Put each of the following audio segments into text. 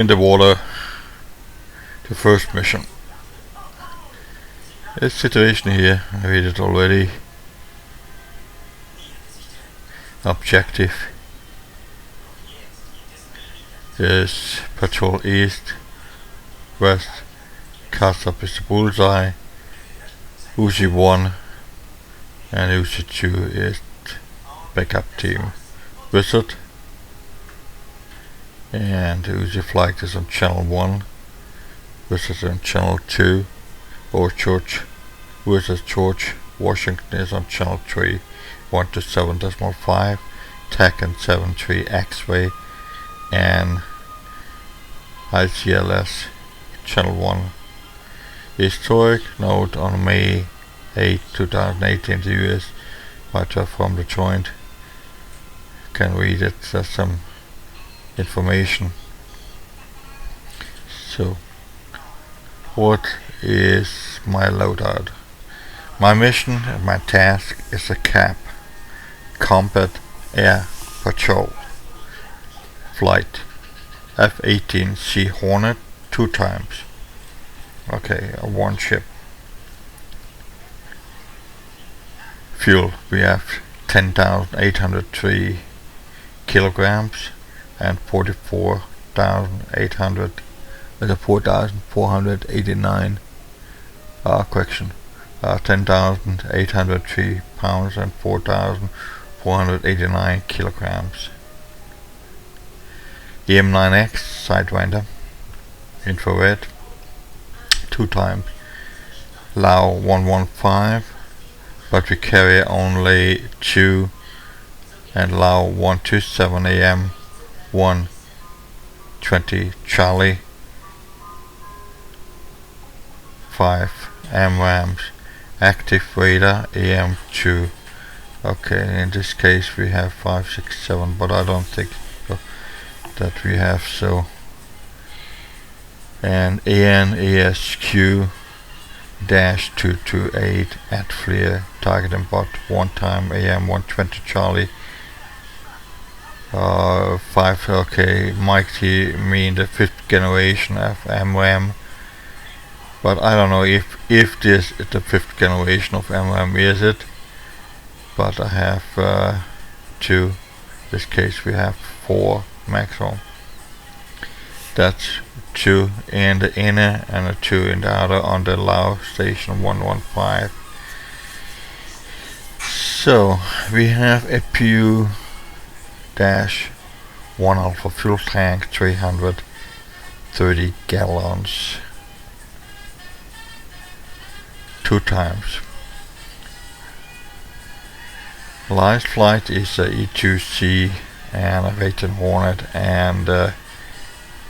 in the water. The first mission. This situation here, I read it already. Objective is patrol east, west, Kassab is the bullseye, Uzi 1 and Uzi 2 is backup team Wizard, and Uzi flag is on channel 1, Wizard on channel 2, or George Wizard George Washington is on channel 3, 127.5, TAC and 73 X-Ray, and ICLS channel 1. Historic note on May 8, 2018 the US writer from the joint. You can read it, there's some information. So, what is my loadout? My mission and my task is a CAP, Combat Air Patrol flight, F-18C Hornet 2 times. Okay, one ship. Fuel, we have 10,803 kilograms and 4,489 correction, 10,803 pounds and 4,489 kilograms. EM9X Sidewinder, infrared, 2 times. Lao 115, but we carry only 2, and Lao 127 AM 120 Charlie, 5 AMRAAMs, active radar AM2. Okay, in this case we have 5, 6, 7, but I don't think that we have so. And AN/ASQ -228 at FLIR, target and bot 1 time AM 120 Charlie, 5. Okay, might he mean the 5th generation of AMRAAM, but I don't know if this is the 5th generation of AMRAAM, is it? But I have 2. In this case we have 4 maximum. That's 2 in the inner and a 2 in the outer on the Lao station 115. So we have a PU-1 Alpha fuel tank, 330 gallons, 2 times. Last flight is a E2C and a Raytheon Hornet and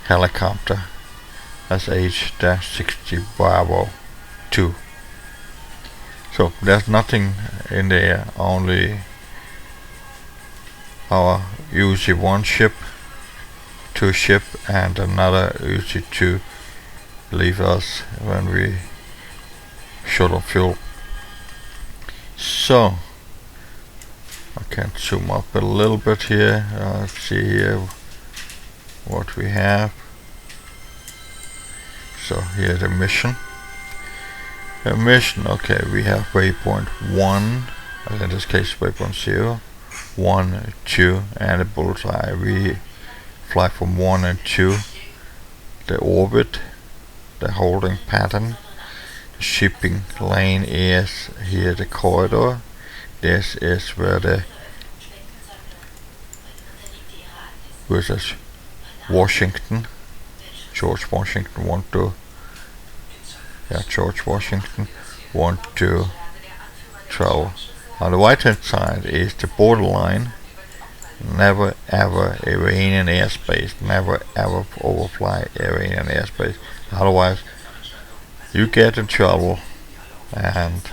helicopter SH-60 Bravo 2. So there's nothing in there, only our Uzi 1 ship, 2 ship, and another Uzi 2 leave us when we short of fuel. So I can zoom up a little bit here. Let's see here what we have. So here's the mission. Okay, we have waypoint 1, in this case waypoint 0, 1, 2, and a bullseye. We fly from 1 and 2. The orbit, the holding pattern, the shipping lane is here, the corridor. This is where the versus Washington, George Washington George Washington want to travel. On the right hand side is the borderline. Never ever Iranian airspace, never ever overfly Iranian airspace, otherwise you get in trouble, and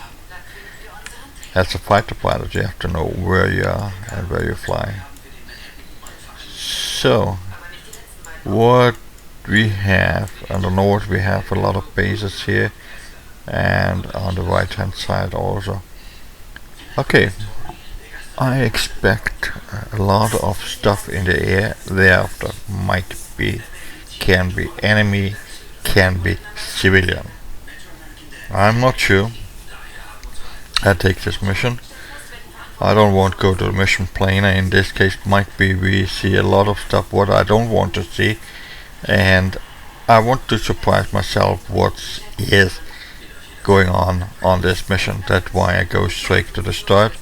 as a fighter pilot you have to know where you are and where you fly. So what we have on the north, we have a lot of bases here, and on the right hand side also. Okay, I expect a lot of stuff in the air thereafter might be can be enemy, can be civilian. I'm not sure. I take this mission. I don't want to go to the mission plane. In this case, might be we see a lot of stuff what I don't want to see, and I want to surprise myself what is going on this mission. That's why I go straight to the start.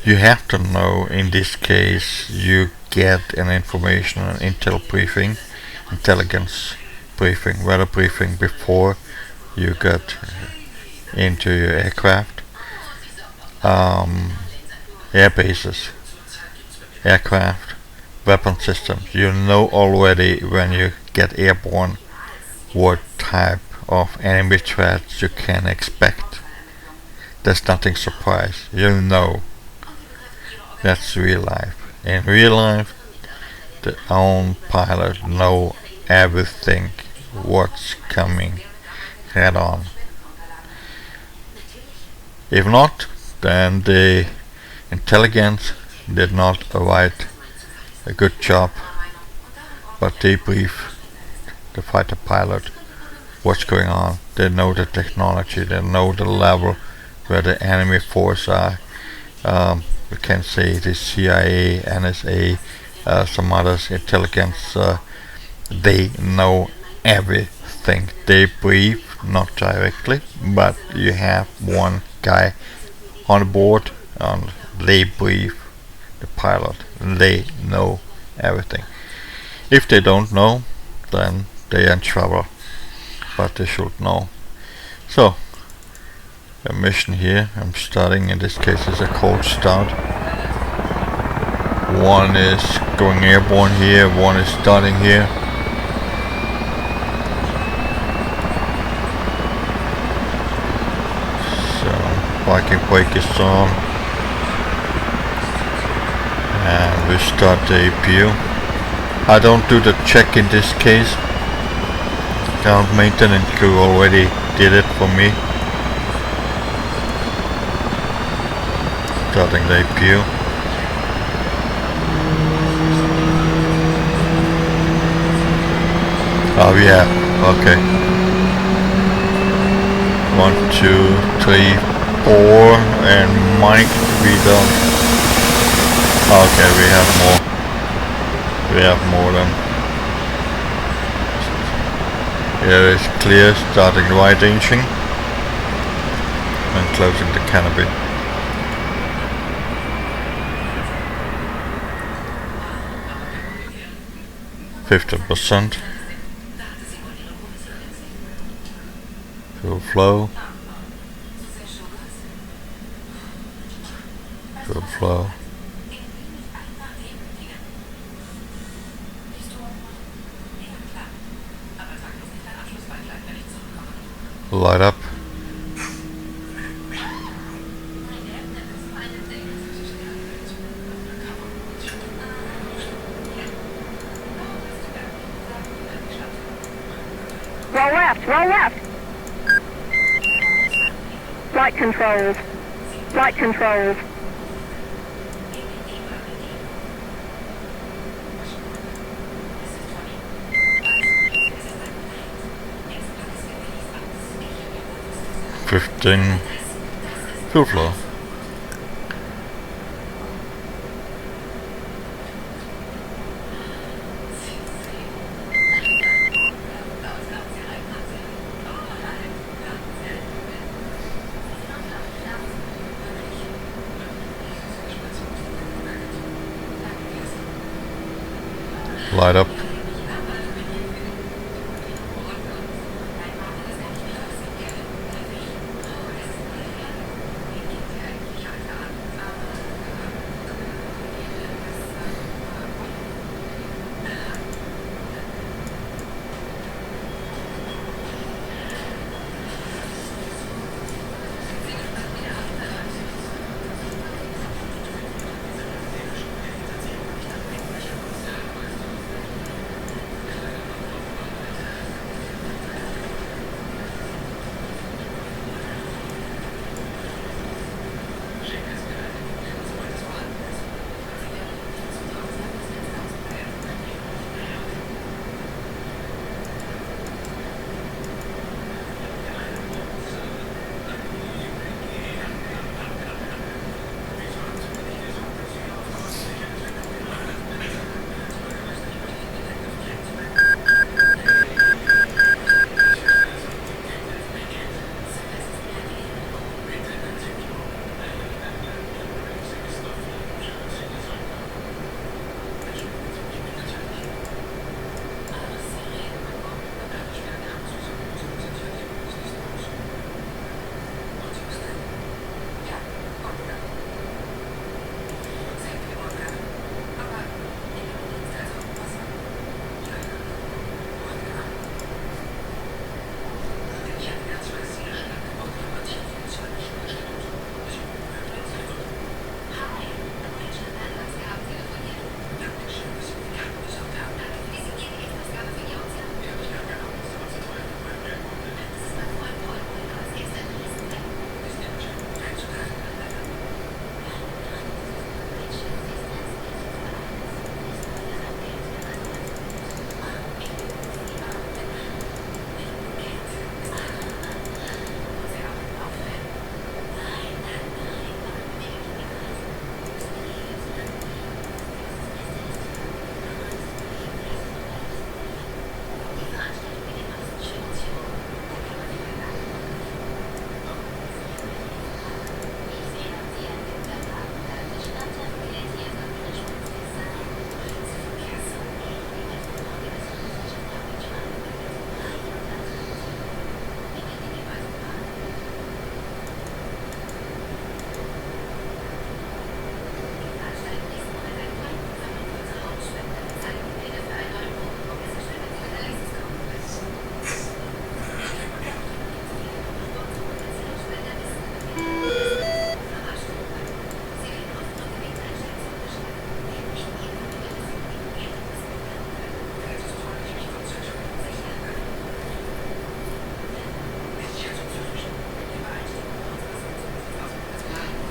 You have to know, in this case, you get an information, an intel briefing, intelligence briefing, weather briefing before you get into your aircraft. Air bases, aircraft, weapon systems. You know already when you get airborne what type of enemy threats you can expect. There's nothing surprise. You know. That's real life. In real life, the own pilot know everything what's coming head on. If not, then the intelligence did not write a good job, but they brief the fighter pilot what's going on. They know the technology, they know the level where the enemy forces are. We can say the CIA, NSA, some others intelligence, they know everything. They brief, not directly, but you have one guy on board and they brief the pilot. They know everything. If they don't know, then they're in trouble, but they should know. So, a mission here, I'm starting, in this case is a cold start. One is going airborne here, one is starting here. So, parking brake is on. And we start the APU. I don't do the check in this case. Ground maintenance crew already did it for me. Starting the APU. Oh yeah, okay. 1, 2, 3, 4, and Mike, we done. Okay, we have more. We have more than. Here is clear, starting right engine and closing the canopy. %. Fuel flow. Fuel flow. Light up. Roll left, roll left. Flight controls. Flight controls. $15 fuel flow. Light up.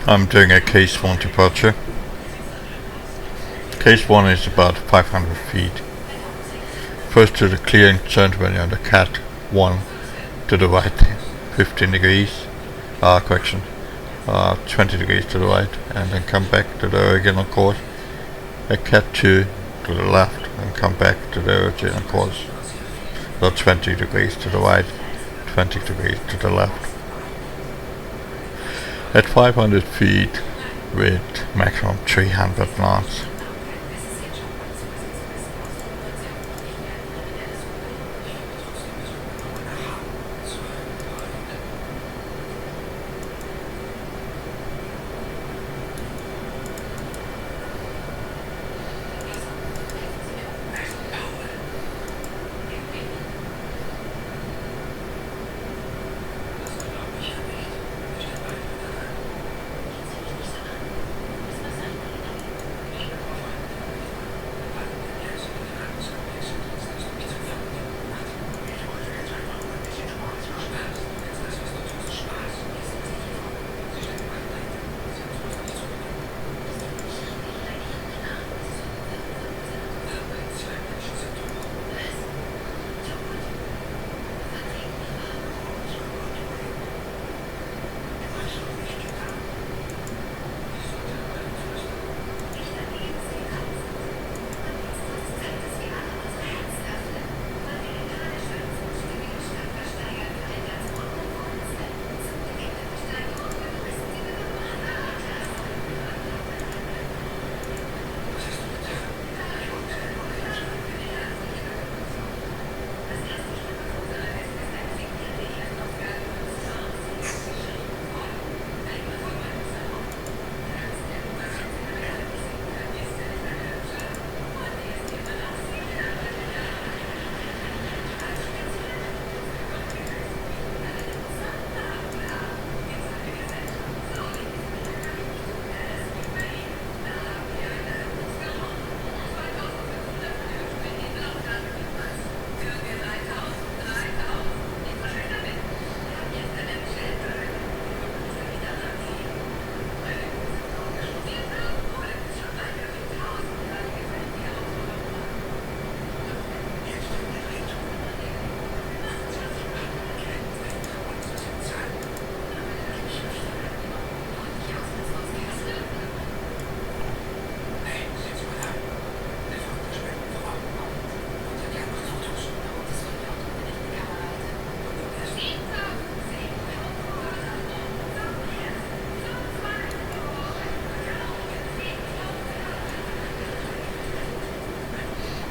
I'm doing a case 1 departure. Case 1 is about 500 feet. First to the clearing turn when you're on the Cat 1 to the right 15 degrees, correction, 20 degrees to the right, and then come back to the original course. A Cat 2 to the left and come back to the original course. So 20 degrees to the right, 20 degrees to the left. At 500 feet with maximum 300 knots.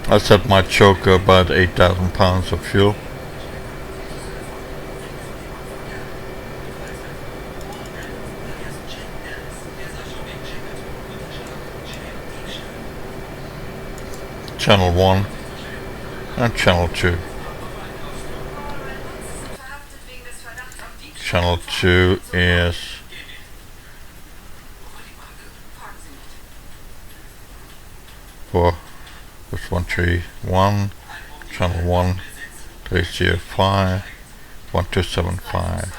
I set my choker about 8,000 pounds of fuel. Channel 1 and Channel 2. Channel 2 is for this 131, channel 1 305 1275.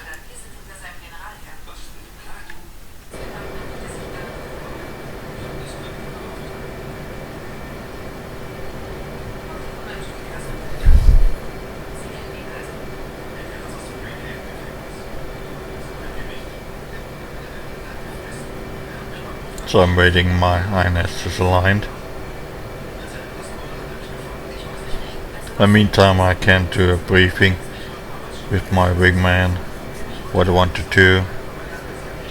So I'm waiting my INS is aligned. In the meantime I can do a briefing with my wingman, what I want to do,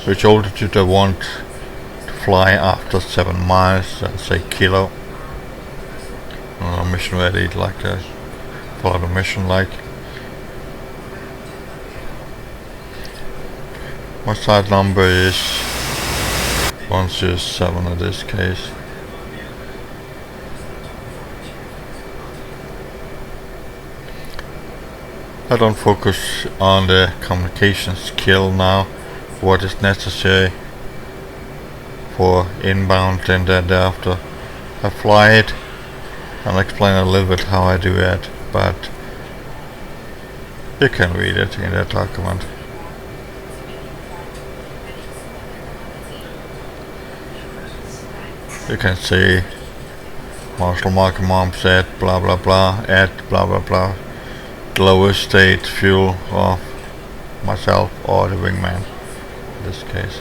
which altitude I want to fly after 7 miles, let's say kilo. Mission ready, like that, follow the mission like. My side number is 107 in this case. I don't focus on the communication skill now, what is necessary for inbound, and then after I fly it. I'll explain a little bit how I do it, but you can read it in that document. You can say Marshal Marker Mom said blah blah blah at blah blah blah the lowest state fuel of myself or the wingman in this case.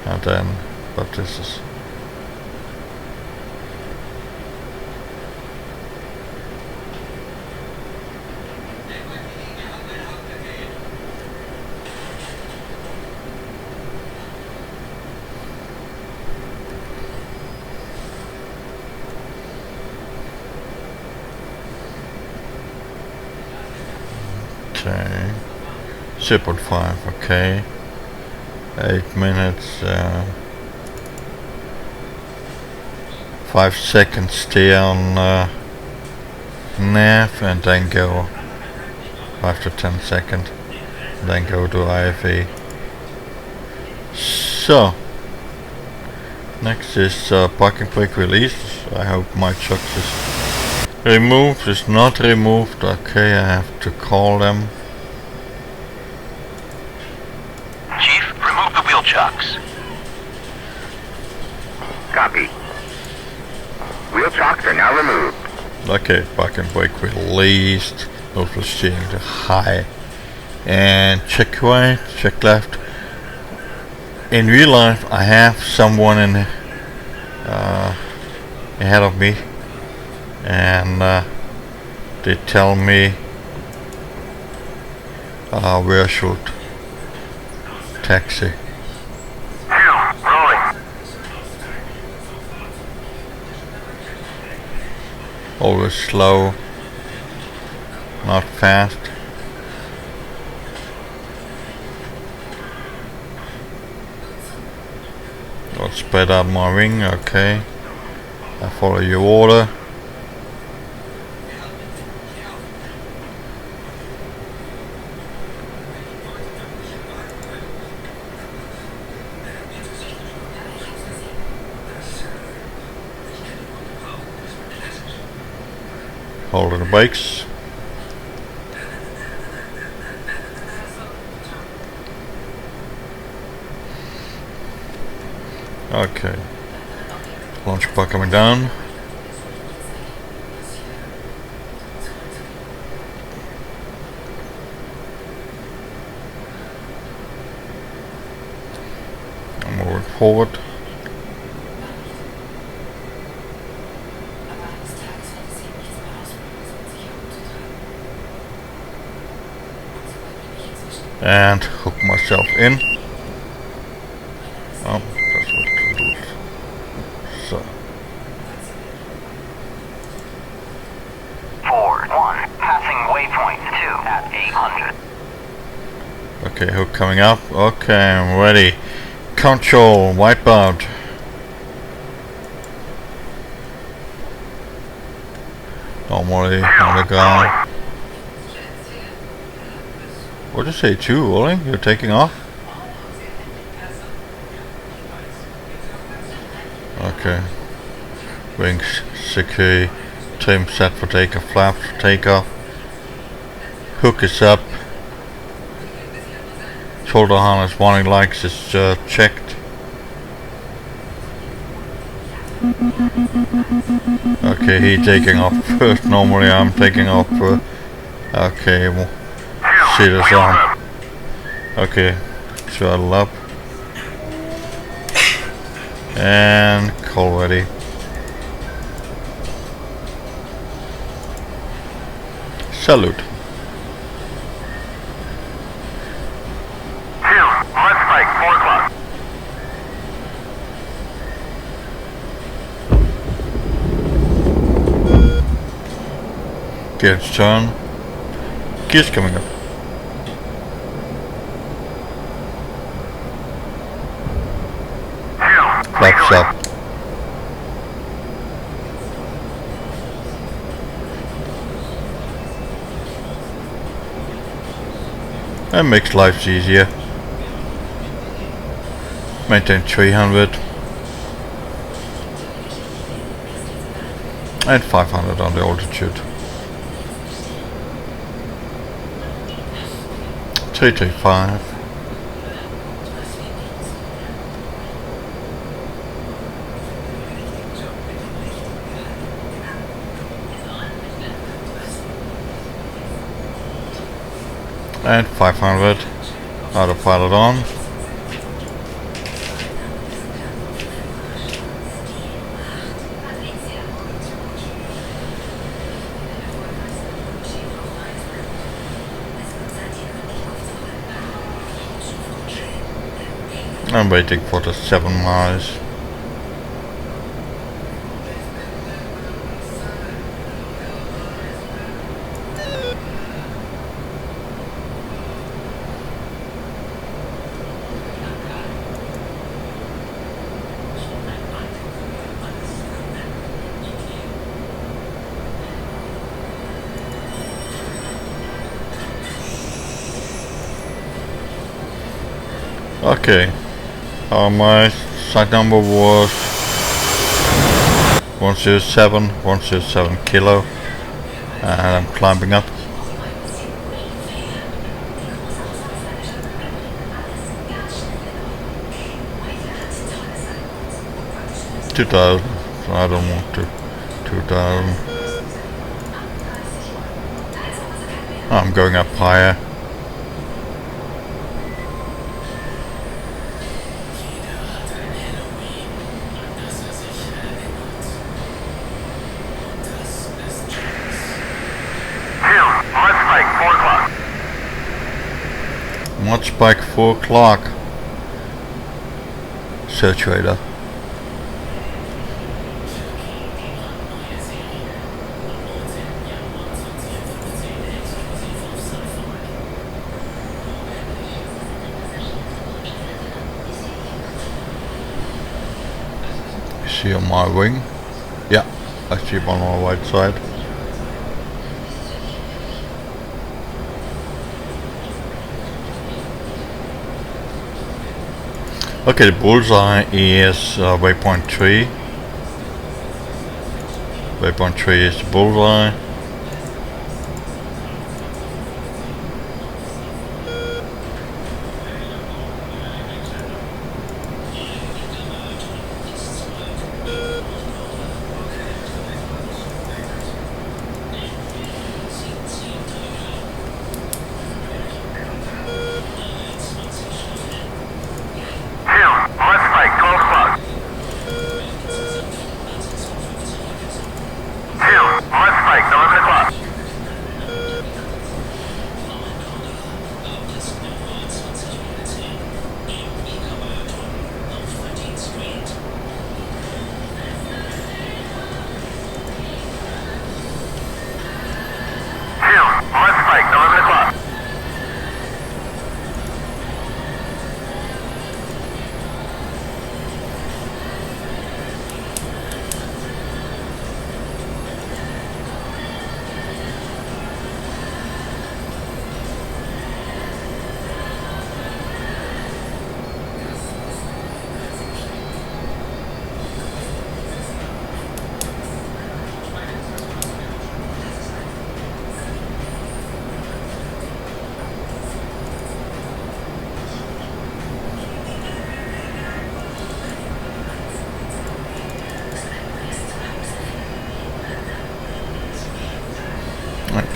And then, but this is okay. 0.5, okay. 8 minutes, 5 seconds stay on nav and then go 5 to 10 seconds, then go to IFE. So, next is parking brake release. I hope my chuck is removed. It's not removed. Okay, I have to call them. Chief, remove the wheel chocks. Copy. Wheel chocks are now removed. Okay, parking brake released. Throttle steering to high. And check right, check left. In real life, I have someone in ahead of me, and they tell me where I should taxi. Rolling. Always slow, not fast. I'll spread out my wing, okay. I follow your order. Hold the brakes. Okay. Launch bar coming down. I'm moving forward. And hook myself in. Oh, that's what to do. So. 4-1, passing waypoint 2 at 800. Okay, hook coming up. Okay, I'm ready. Control, wipeout. Normally on the ground. What did you say, 2 rolling? You're taking off? Okay. Wings secure. Trim set for takeoff. Flaps for takeoff. Hook is up. Shoulder harness warning lights is checked. Okay, he taking off first. Normally I'm taking off first. Okay, well, see this on. Okay, throttle up. And call ready. Salute. Let's spike, 4 o'clock. Gears turn. Gears coming up. Flaps up. That makes life easier. Maintain 300 and 500 on the altitude. 335. And 500. Autopilot on. I'm waiting for the 7 miles. Okay. My site number was 107 kilo, and I'm climbing up. $2,000. So I don't want to. 2,000. I'm going up higher. Mod spike 4 o'clock. Search radar. See on my wing? Yeah, I see him on my right side. Okay, the bullseye is waypoint 3. Waypoint 3 is the bullseye.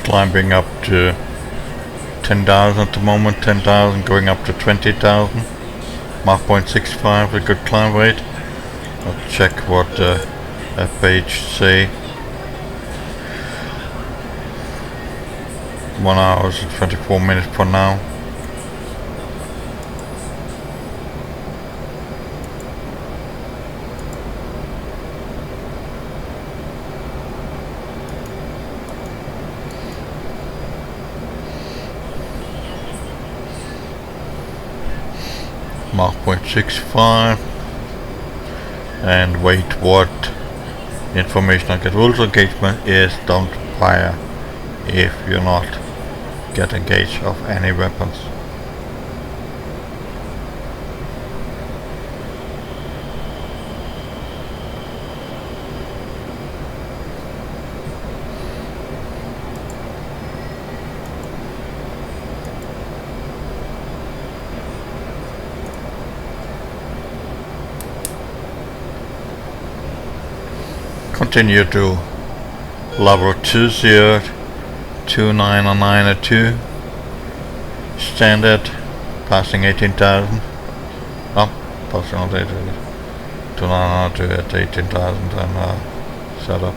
Climbing up to 10,000 at the moment, 10,000 going up to 20,000. Mach 0.65, a good climb rate. I'll check what that page say. 1 hour and 24 minutes for now. Mach 0.65, and wait what information I get. Rules of engagement is don't fire if you're not get engaged of any weapons. Continue to level 20 290902. Standard, passing 18,000. Oh, passing all data. To now to at 18,000 and set up.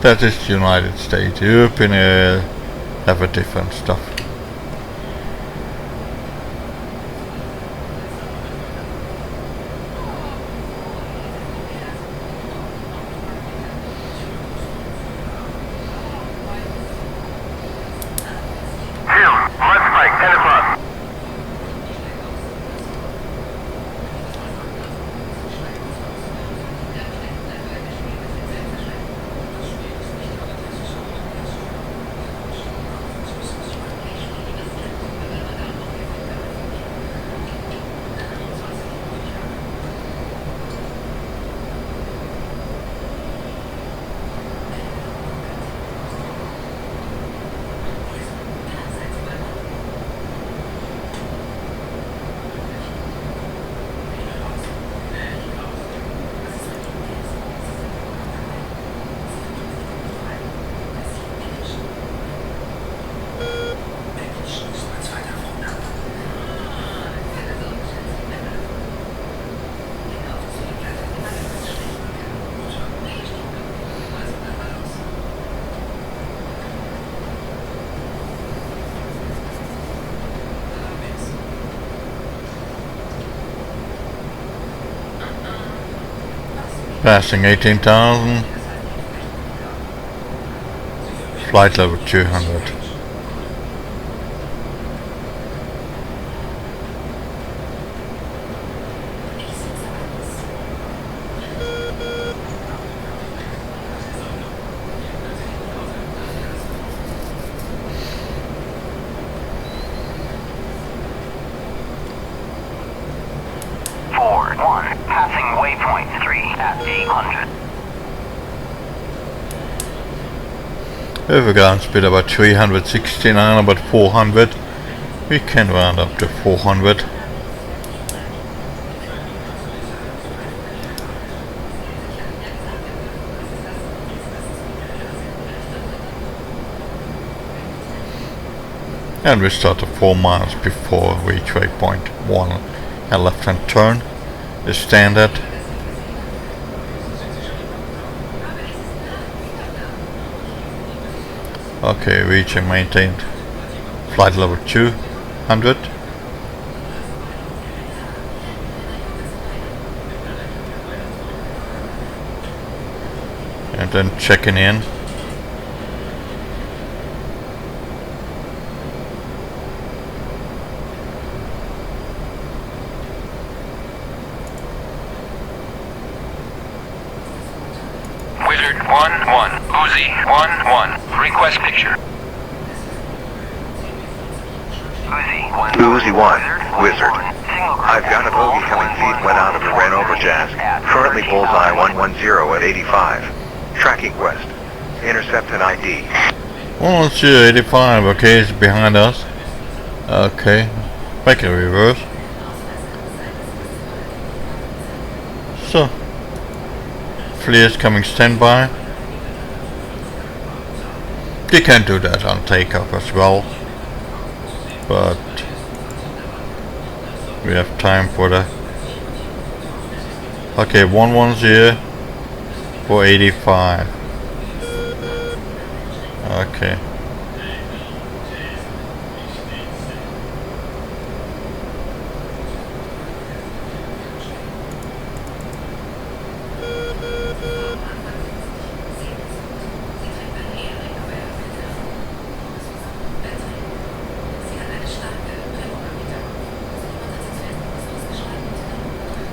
That is United States. European have a different stuff. Passing 18,000. Flight level 200. Passing waypoint 3 at 800. Overground speed about 369, about 400. We can round up to 400. And we start 4 miles before reach waypoint 1. A left hand turn is standard. Okay, reach and maintained flight level 200. And then checking in. Wizard 1-1, Uzi 1-1, request picture. Uzi 1, Wizard. I've got a bogey coming feed went out of the Ranover Jazz. Currently bullseye 110 at 85. Tracking west. Intercept an ID. 185, okay, it's behind us. Okay, back in reverse. So, flares coming standby. You can do that on takeoff as well, but we have time for the. Okay, 110 for 85. Okay.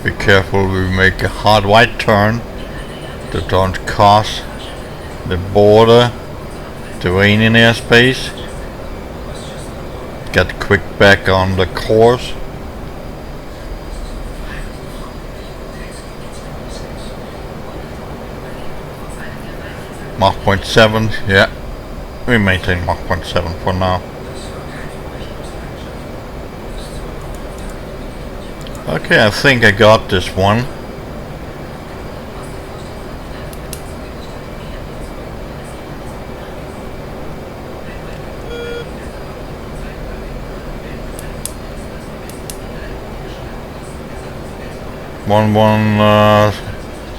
Be careful, we make a hard right turn to don't cross the border, terrain in airspace. Get quick back on the course. Mach 0.7, yeah, we maintain Mach 0.7 for now. Okay, I think I got this one.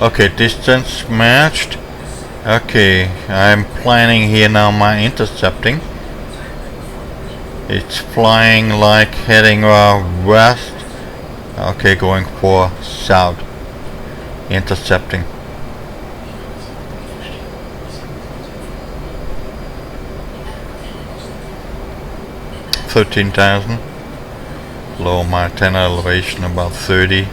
Okay, distance matched. Okay, I'm planning here now my intercepting. It's flying like heading west. Okay, going for south. Intercepting. $13,000. Lower my antenna elevation about 30.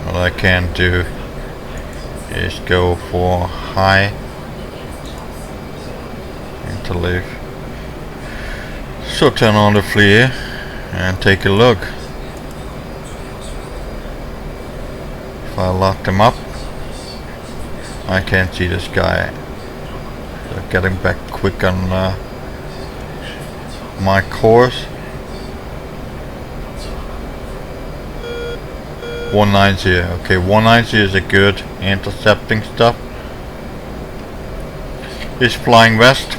What I can do is go for high interleave. So turn on the FLIR and take a look. If I lock them up, I can't see this guy. So getting back quick on my course. 190. Okay, 190 is a good intercepting stuff. It's flying west.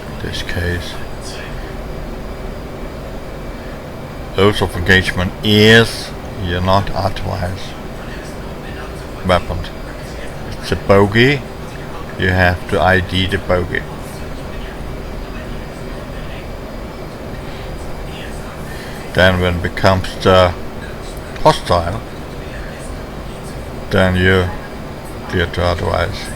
In this case, dose of engagement is you're not otherwise weaponed. It's a bogey. You have to ID the bogey. Then when it becomes the hostile, then you clear to otherwise.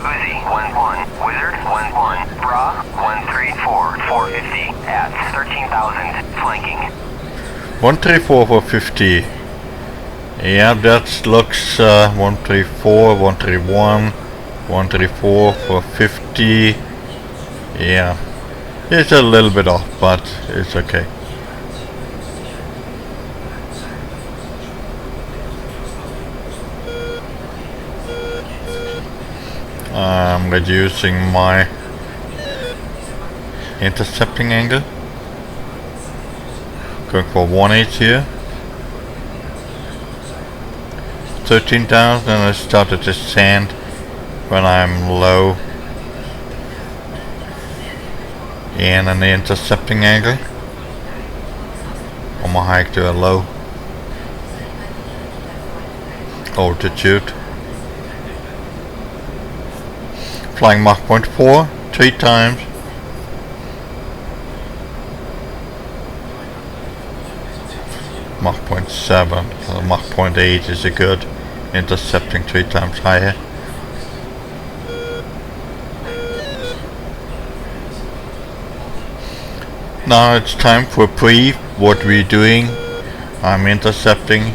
Uzi 1-1, Wizard 1-1, Bra 134, 450 at 13,000, flanking. 134 for 50. Yeah, that looks 134, 131, 134 for 50. Yeah, it's a little bit off, but it's okay. I'm reducing my intercepting angle. Going for 1/8 here. 13,000, and I start to descend when I'm low in an intercepting angle. On my hike to a low altitude. Flying Mach 0.4 3 times. Mach 0.7, so Mach 0.8 is a good intercepting 3 times higher. Now it's time for a brief. What we're doing. I'm intercepting.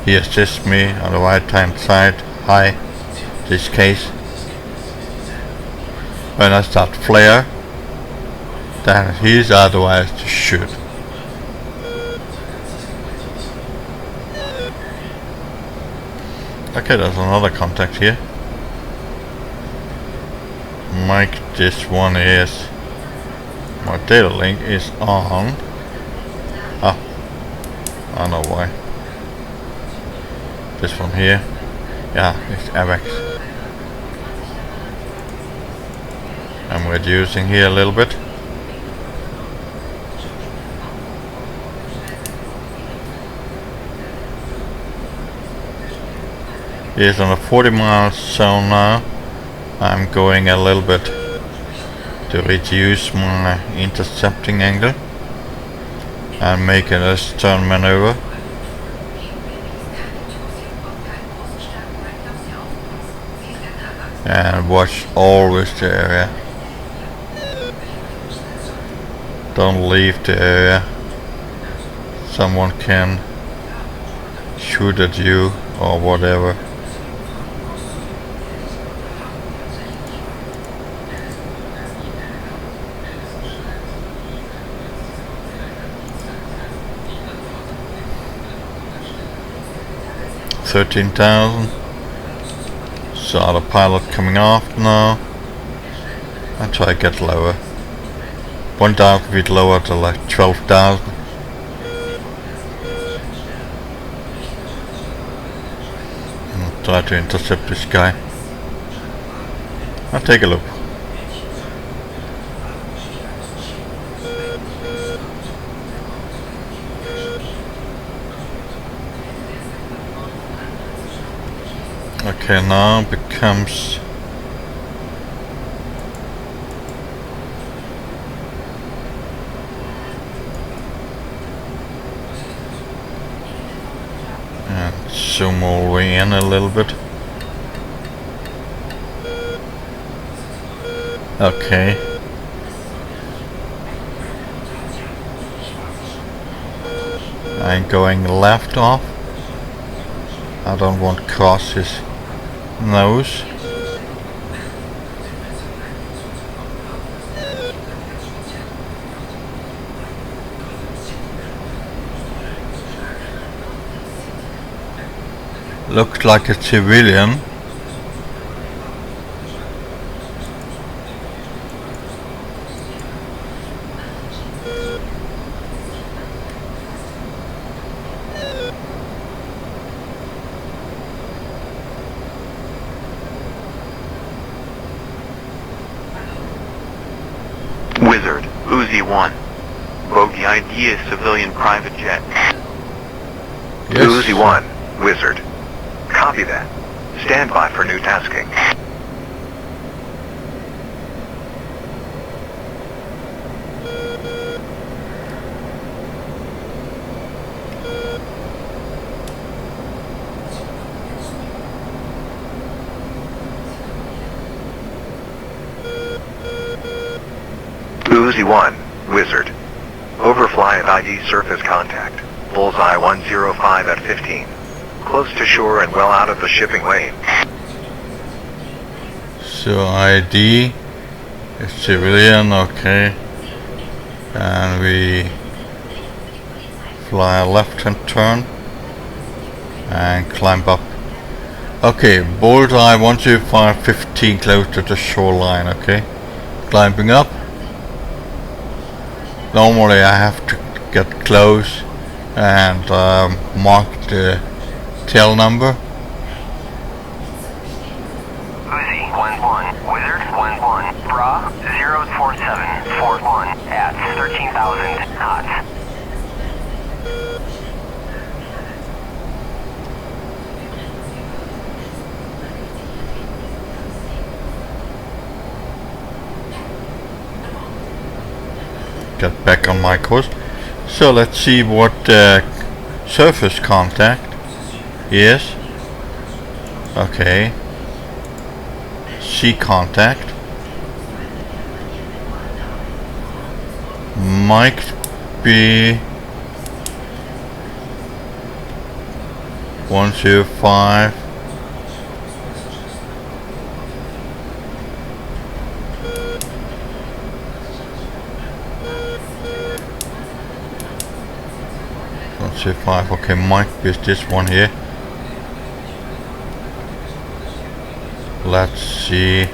He assists me on the right hand side, high, this case. When I start flare, then he's otherwise to shoot. Okay, there's another contact here. Mike, this one is my data link is on. Ah, I know why. This one here, yeah, it's AVAX. I'm reducing here a little bit. It's on a 40 mile zone now. I'm going a little bit to reduce my intercepting angle and make a stern maneuver. And watch always the area. Don't leave the area. Someone can shoot at you or whatever. $13,000. So the pilot coming off now. I'll try to get lower. 1,000 feet lower to like 12,000. And try to intercept this guy. I'll take a look. Okay, now it becomes and zoom all the way in a little bit. Okay. I'm going left off. I don't want to cross his nose. Looks like a civilian. Wizard, Uzi 1. Bogey ID is civilian private jet. Yes. Uzi 1, Wizard. Copy that. Stand by for new tasking. Uzi 1, Wizard. Overfly at ID surface contact. Bullseye 105 at 15. Close to shore and well out of the shipping lane. So ID is civilian, okay. And we fly a left-hand turn and climb up. Okay, bullseye 105, 15 close to the shoreline, okay. Climbing up. Normally I have to get close and mark the tail number. Uzi 1-1, Wizard 1-1, Bra 04741 at 13,000 knots. Get back on my course. So let's see what surface contact is. Okay. Sea contact. Might be 105. Five. Okay, might be this one here. Let's see.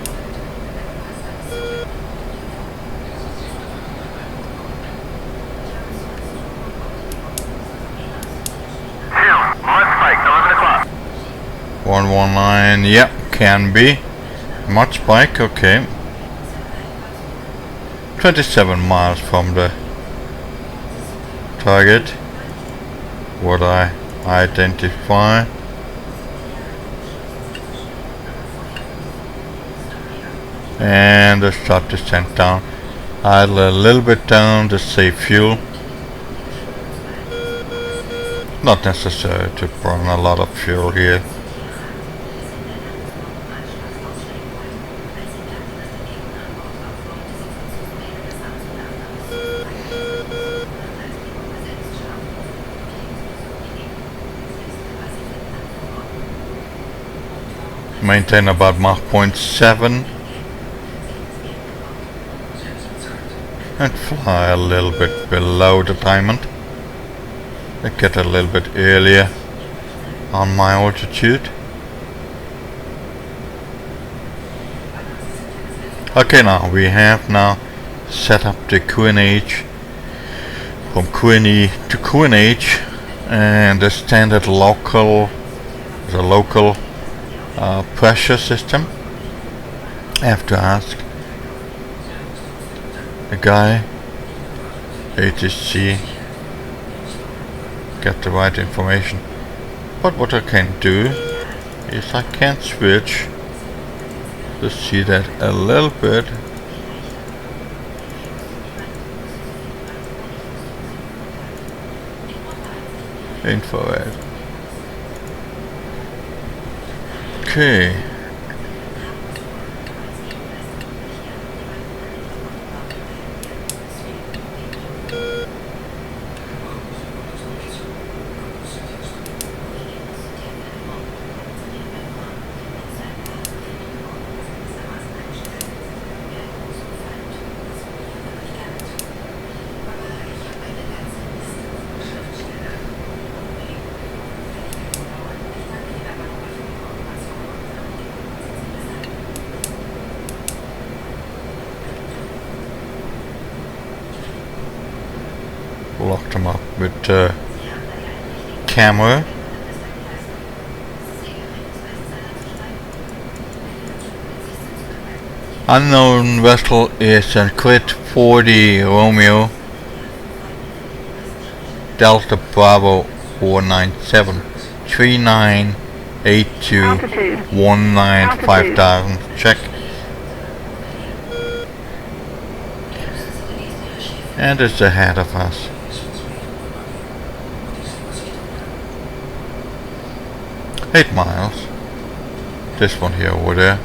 Mud spike, 11 o'clock. 119, yep, can be. Mud spike, okay. 27 miles from the target. What I identify. And the start descent down. Idle a little bit down to save fuel. Not necessary to burn a lot of fuel here. Maintain about Mach 0.7 and fly a little bit below the diamond. I get a little bit earlier on my altitude. Okay, now we have now set up the QNH from QNE to QNH, and the standard local pressure system. I have to ask the guy ATC get the right information. But what I can do is I can switch to see that a little bit. Infrared. Okay. Locked them up with camera. Unknown vessel is a Crit 40 Romeo Delta Bravo 497 3982 Altitude. 195,000. Check. And it's ahead of us. Eight miles. This one here over there.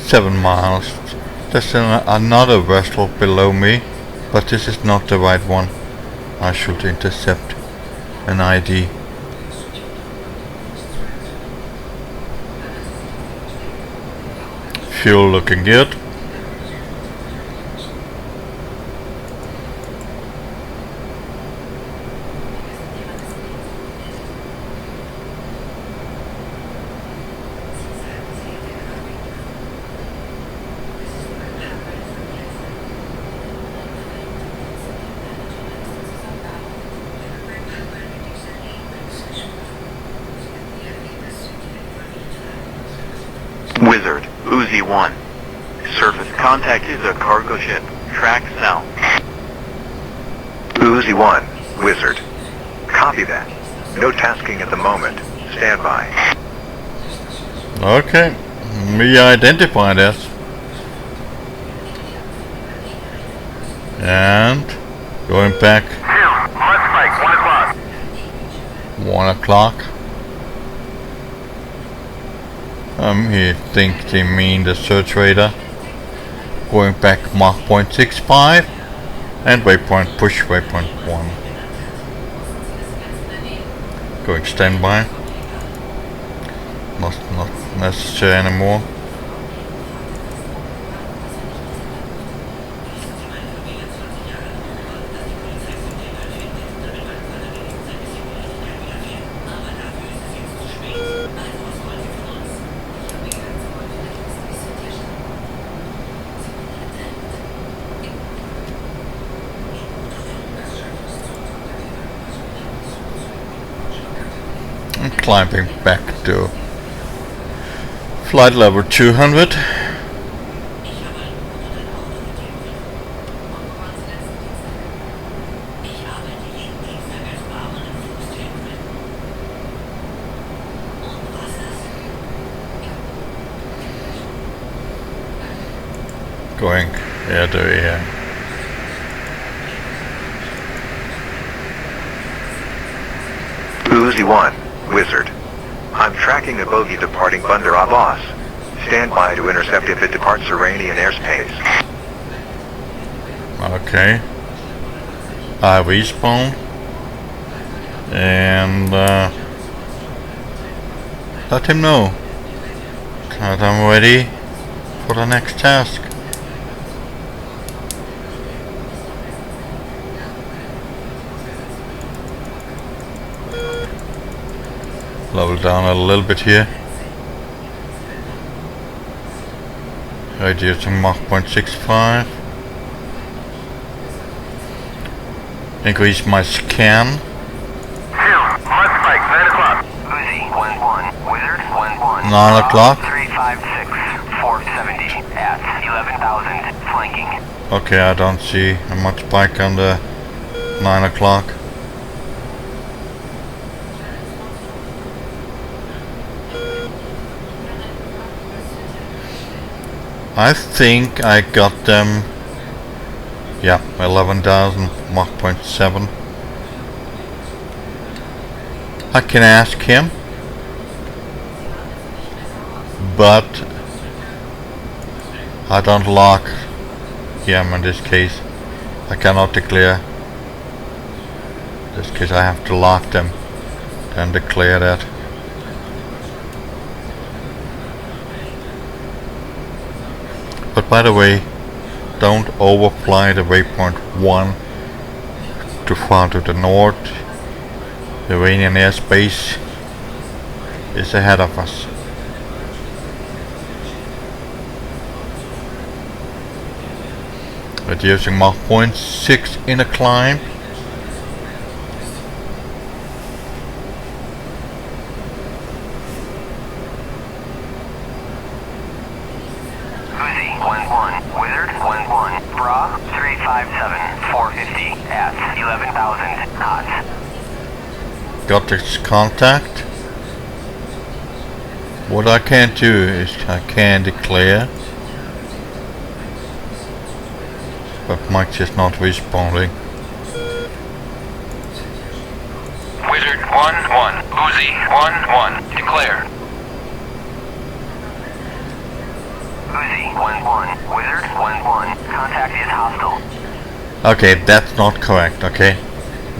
Seven miles. There's another vessel below me, but this is not the right one. I should intercept an ID. Fuel looking good. Wizard, Uzi 1. Surface contact is a cargo ship. Track south. Uzi 1, Wizard. Copy that. No tasking at the moment. Stand by. Okay, we identify this. And going back. Must spike, 1 o'clock. 1 o'clock. He thinks they mean the search radar. Going back Mach 0.65 and waypoint, push waypoint 1. Going standby. Not necessary anymore. And climbing back to flight level 200. Going air to air. Uzi 1, Wizard. I'm tracking a bogey departing Bandar Abbas. Stand by to intercept if it departs Iranian airspace. Okay. I respawn. And let him know that I'm ready for the next task. Level down a little bit here. Reducing Mach 0.65. Increase my scan. Must spike, 9 o'clock. Uzi, 1-1. Wizard, 1-1. 9 o'clock. 356, 470 at 11,000, flanking. Okay, I don't see much spike on the 9 o'clock. I think I got them, yeah, 11,000 Mach 0.7. I can ask him, but I don't lock him in this case. I cannot declare. In this case I have to lock them and declare that. But by the way, don't overfly the waypoint 1 too far to the north. The Iranian airspace is ahead of us. Reducing Mach 0.6 in a climb. Uzi, 1-1, Wizard, 1-1, Bra, 357, 450, at 11,000 knots. Got this contact. What I can do is I can declare, but Mike is not responding. Wizard, 1-1, Uzi, 1-1, declare. Uzi, 1-1, Wizard, 1-1, contact is hostile. Okay, that's not correct, okay?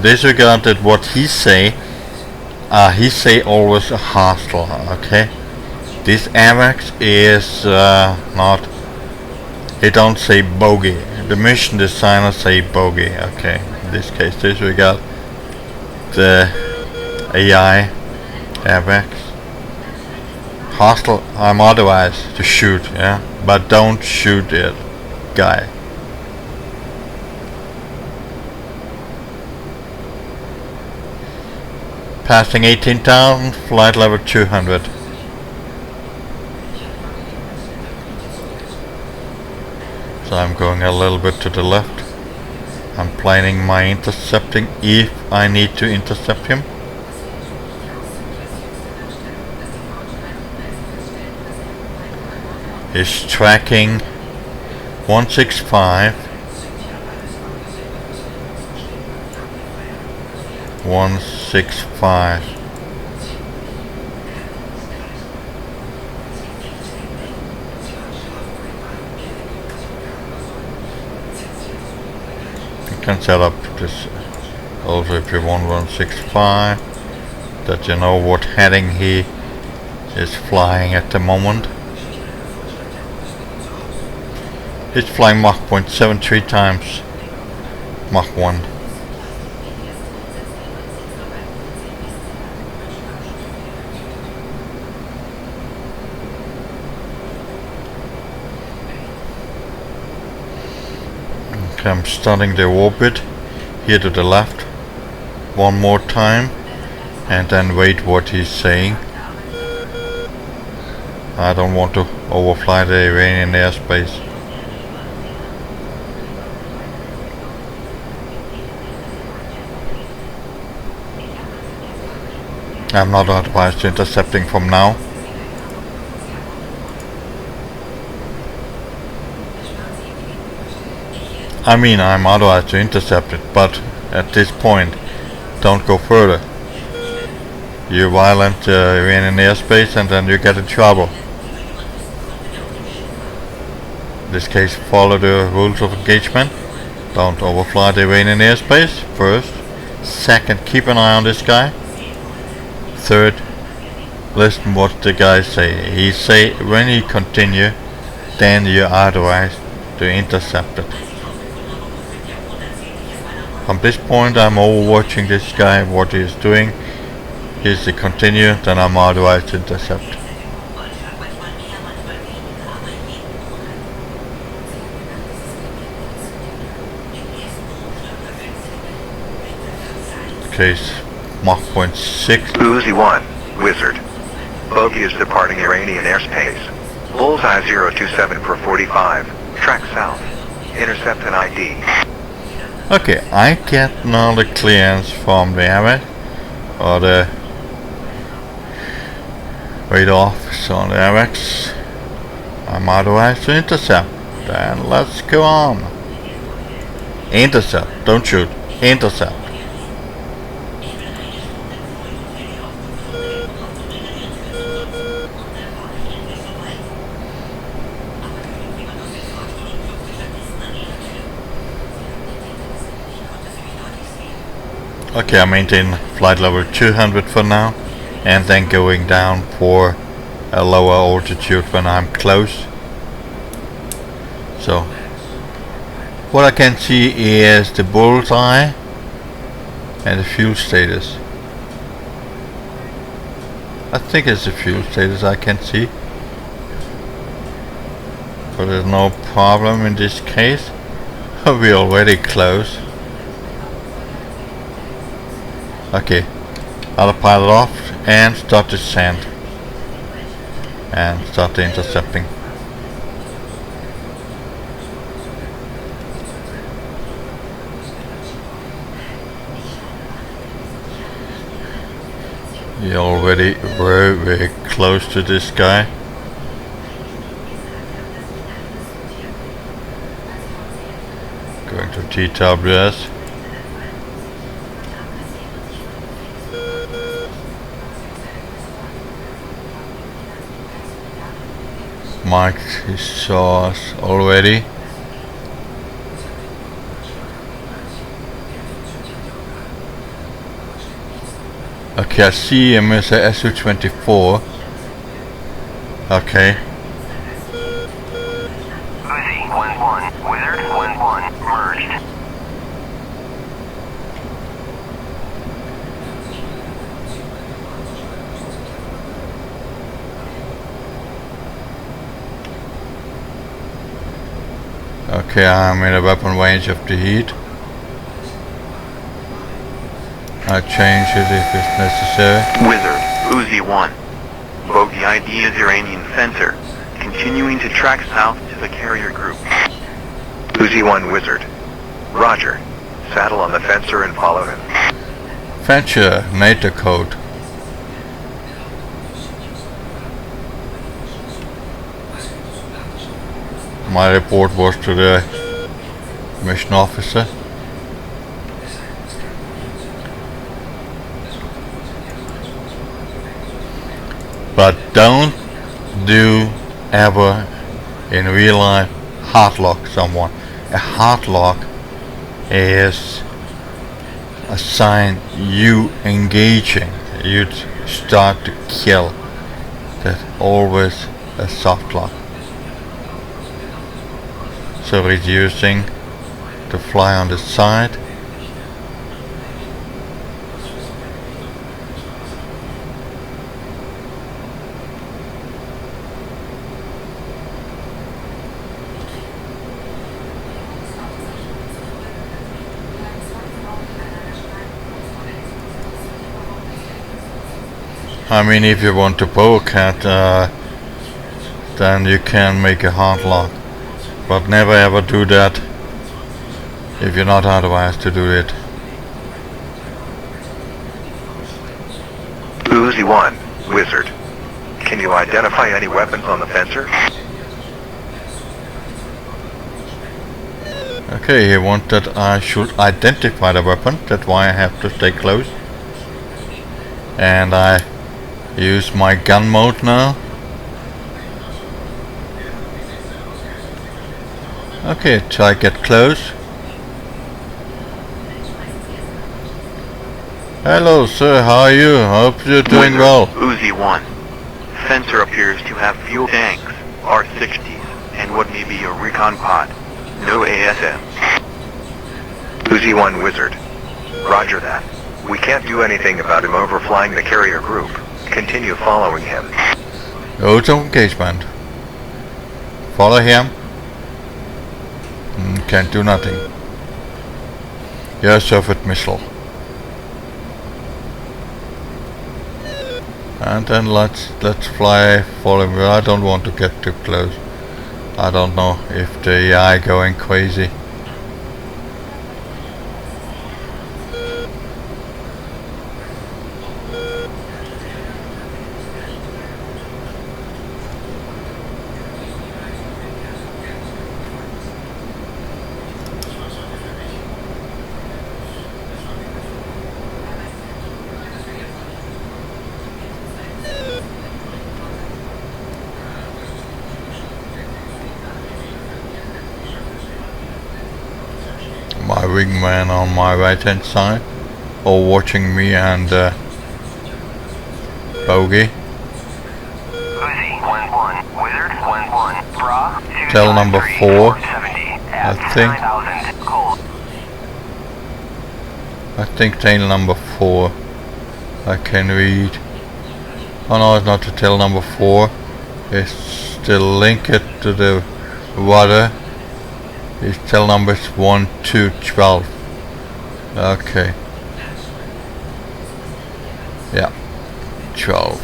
Disregarded what he say always a hostile, okay? This AWACS is not, it don't say bogey. The mission designer say bogey, okay? In this case, disregard the AI AWACS. Hostile, I'm authorized to shoot, yeah? But don't shoot it, guy. Passing 18,000, flight level 200. So I'm going a little bit to the left. I'm planning my intercepting if I need to intercept him. He's tracking 165. 165. You can set up this also if you want 165, that you know what heading he is flying at the moment. He's flying Mach 0.73 times Mach 1. Okay, I'm starting the orbit here to the left one more time and then wait what he's saying. I don't want to overfly the Iranian airspace. I'm not advised to intercepting from now. I mean, I'm authorized to intercept it, but at this point, don't go further. You violate Iranian airspace and then you get in trouble. In this case, follow the rules of engagement. Don't overfly the Iranian airspace, first. Second, keep an eye on this guy. Third, listen what the guy say. He say when he continue, then you're authorized to intercept it. From this point I'm overwatching this guy, what he is doing. Here's the continue, then I'm authorized to intercept. Case Mach 0.6. Uzi 1, Wizard. Bogey is departing Iranian airspace. Bullseye 027 for 45. Track south. Intercept an ID. Okay, I get now the clearance from the AWACS, or the radar officer on the AWACS. I'm authorized to intercept. Then let's go on. Intercept, don't shoot. Intercept. Okay, I maintain flight level 200 for now, and then going down for a lower altitude when I'm close. So, what I can see is the bullseye and the fuel status. I think it's the fuel status I can see, but there's no problem in this case. We're already close. Okay, autopilot off and start descent and start the intercepting. You're already very close to this guy. Going to TWS. Marked his source already. Okay, I see him as a Su-24. Okay. Uzi 1-1, Wizard 1-1, merged. Okay, I'm in a weapon range of the heat. I change it if it's necessary. Wizard, Uzi 1. Bogey ID is Iranian fencer. Continuing to track south to the carrier group. Uzi 1 Wizard. Roger. Saddle on the fencer and follow him. Fetcher, NATO code. My report was to the mission officer. But don't do ever in real life hardlock someone. A hardlock is a sign you engaging. You'd start to kill. That's always a soft lock. So reducing to fly on the side. I mean, if you want to Polecat, then you can make a hard lock. But never ever do that if you're not authorized to do it. Uzi 1, Wizard. Can you identify any weapons on the fencer? Okay, he wants that I should identify the weapon. That's why I have to stay close. And I use my gun mode now. Okay, try get close. Hello sir, how are you? Hope you're doing well. Uzi 1. Fencer appears to have fuel tanks, R-60s, and what may be a recon pod. No ASM. Uzi 1 Wizard. Roger that. We can't do anything about him overflying the carrier group. Continue following him. Go to engagement. Follow him. Can't do nothing. Yeah, Soviet missile. And then let's fly, follow him. I don't want to get too close. I don't know if the AI going crazy. My wingman on my right hand side, or watching me and Bogey. Uzi 1-1, Wizard 1-1, Bra 273, Tail number 4, 70, I think. 9000, cold. I think tail number 4 I can read. Oh no, it's not the tail number 4. It's the link it to the rudder. His tail number is 1, 2, 12. Okay. Yeah. 12.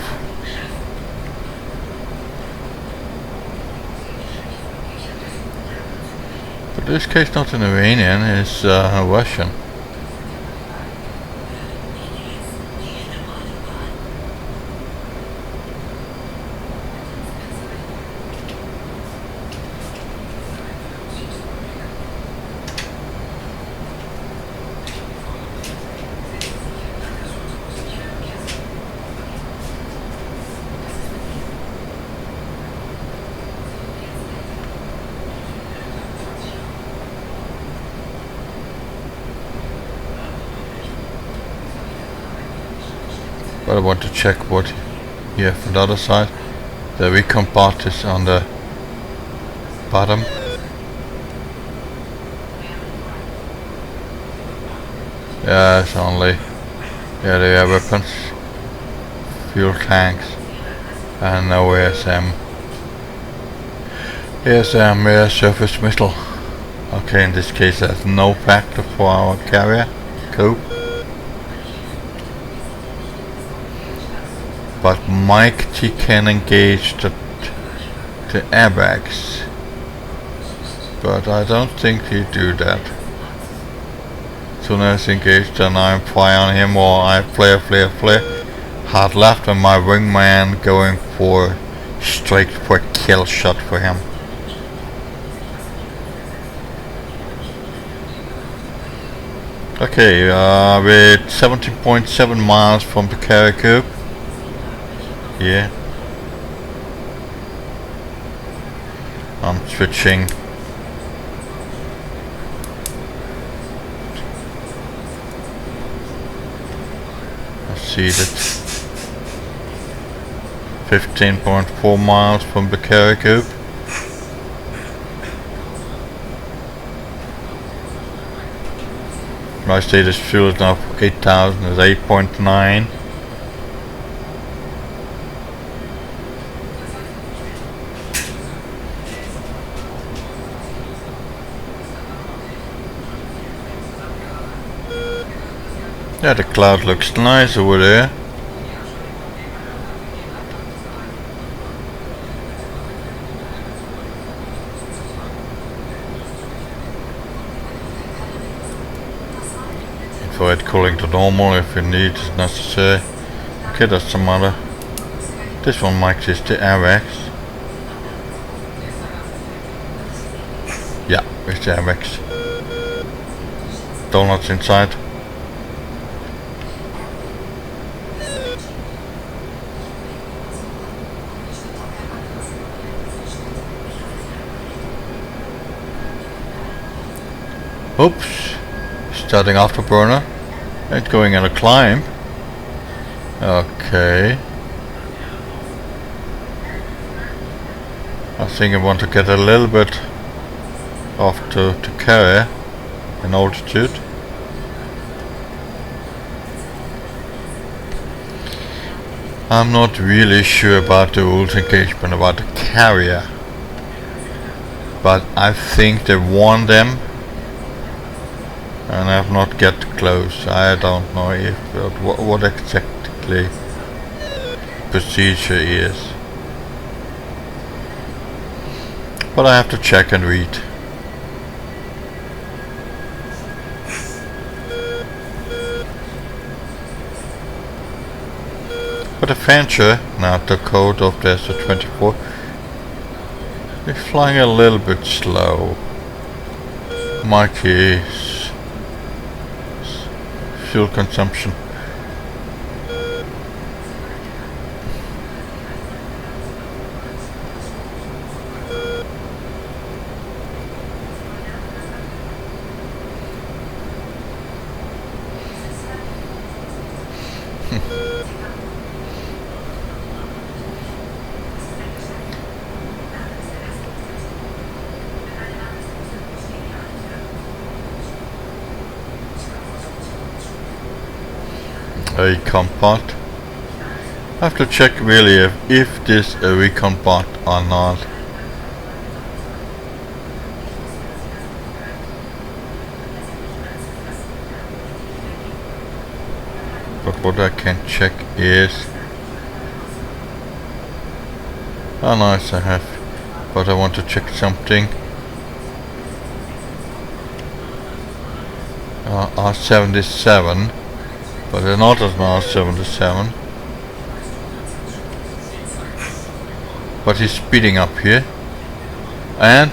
But this case not an Iranian, it's Russian. But I want to check what you have on the other side. The recon part is on the bottom. Yeah, it's only the air weapons, fuel tanks, and no ASM. ASM air surface missile. Okay, in this case there's no factor for our carrier. Cool. But Mike T can engage the airbags, but I don't think he do that. Soon as engaged, then I fire on him, or I flare, hard left, and my wingman going for straight for a kill shot for him. Okay, we're 17.7 miles from the carrier coop. Yeah. I'm switching. I see that 15.4 miles from the carrier coop. My status fuel is now 8,000, is 8.9. Yeah, the cloud looks nice over there. Avoid cooling to normal if you need is necessary. Okay, that's some other. This one might is the AirX. Yeah, it's the AirX. Donuts inside. Oops, starting afterburner and going on a climb. Okay. I think I want to get a little bit off to carrier in altitude. I'm not really sure about the rules engagement about the carrier, but I think they warned them. And I have not get close. I don't know if what exactly procedure is. But I have to check and read. But the Fancher, now the code of the SU-24, is flying a little bit slow. Mikey fuel consumption. Recon bot. I have to check really if this a recon bot or not. But what I can check is, oh nice I have, but I want to check something. R77. But they're not as now 77. But he's speeding up here. And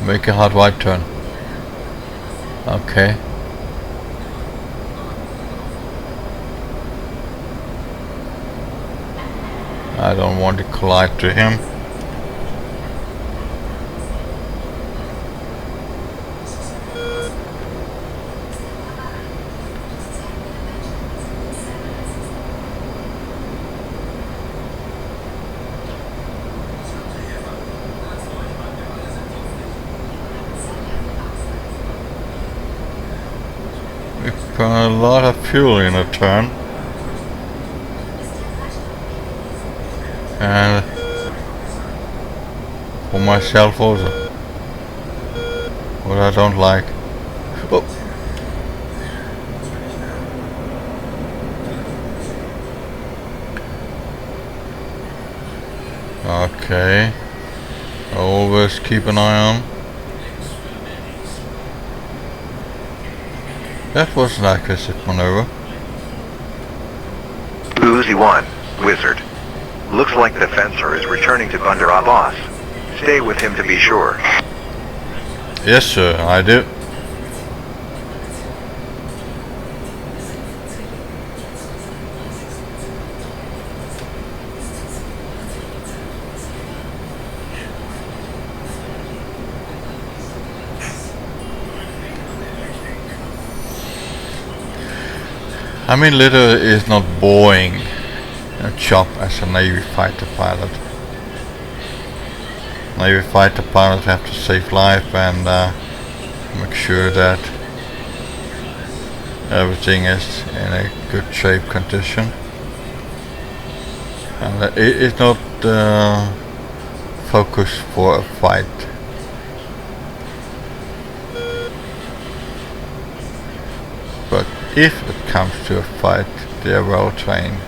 make a hard right turn. Okay. I don't want to collide to him. A lot of fuel in a turn, and for myself also, what I don't like. Oh. Okay, always keep an eye on. That was an aggressive maneuver. Uzi 1, Wizard. Looks like the fencer is returning to Bandar Abbas. Stay with him to be sure. Yes sir, I do. I mean, Little is not boring a job as a Navy fighter pilot. Navy fighter pilots have to save life and make sure that everything is in a good shape condition. And it is not focused for a fight. But if it comes to a fight, they are well trained.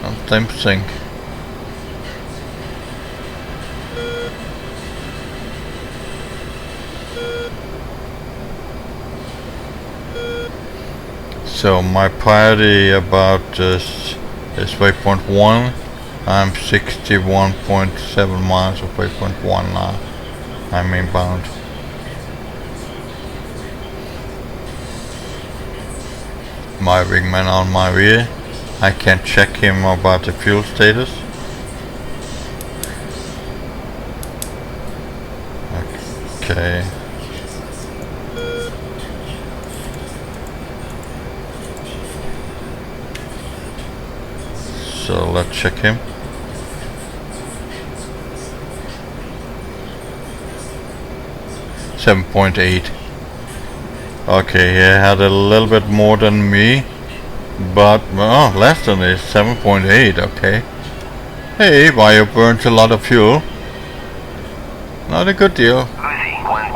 And same thing. So my priority about this is waypoint 1. I'm 61.7 miles of waypoint 1 now. I'm inbound. My wingman on my rear. I can check him about the fuel status. Okay. So let's check him. .8. Okay, he had a little bit more than me, but less than this. 7.8. Okay. Hey, Bio burns a lot of fuel. Not a good deal.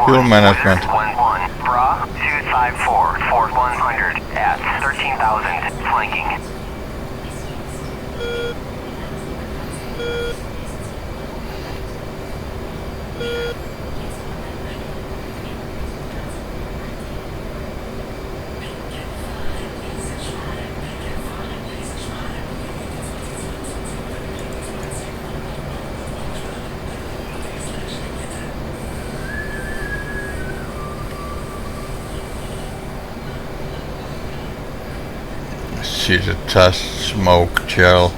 Fuel management. 11, Bra 254 for 100 at 13,000 flanking. see the test smoke gel.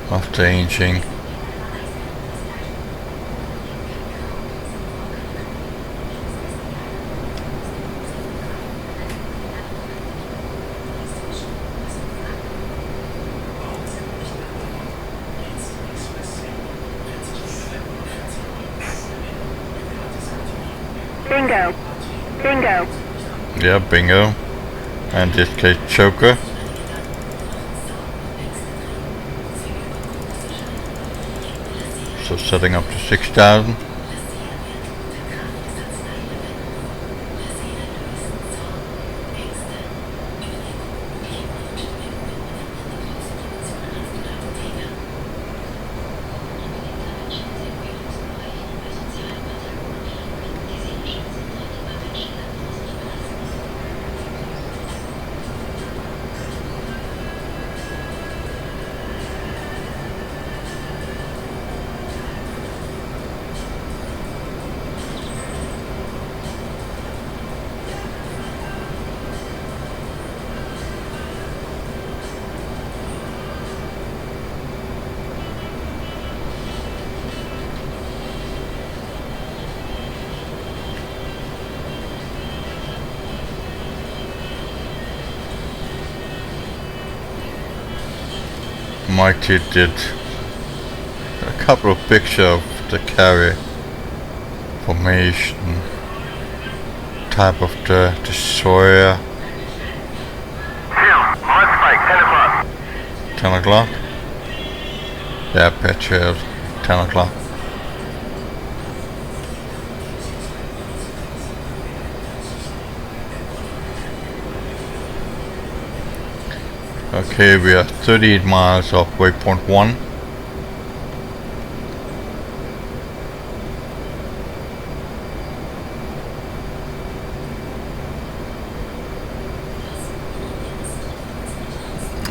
Of the engine. Bingo. Bingo. Yeah, bingo. And this case choker. So setting up to 6,000. Mikey did a couple of pictures of the carrier formation, type of the destroyer. 10 o'clock? Yeah, Patriot, 10 o'clock. Okay, we are 38 miles off waypoint 1.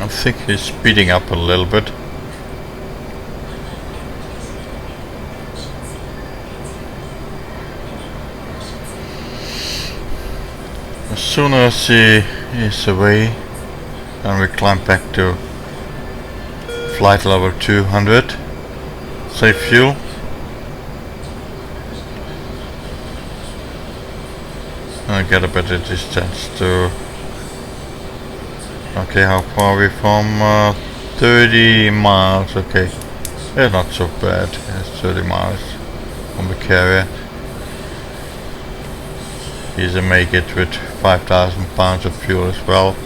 I think he's speeding up a little bit. As soon as he is away, and we climb back to flight level 200. Save fuel. And get a better distance to. Okay, how far are we from? 30 miles. Okay, it's not so bad. It's 30 miles from the carrier. Easy make it with 5,000 pounds of fuel as well.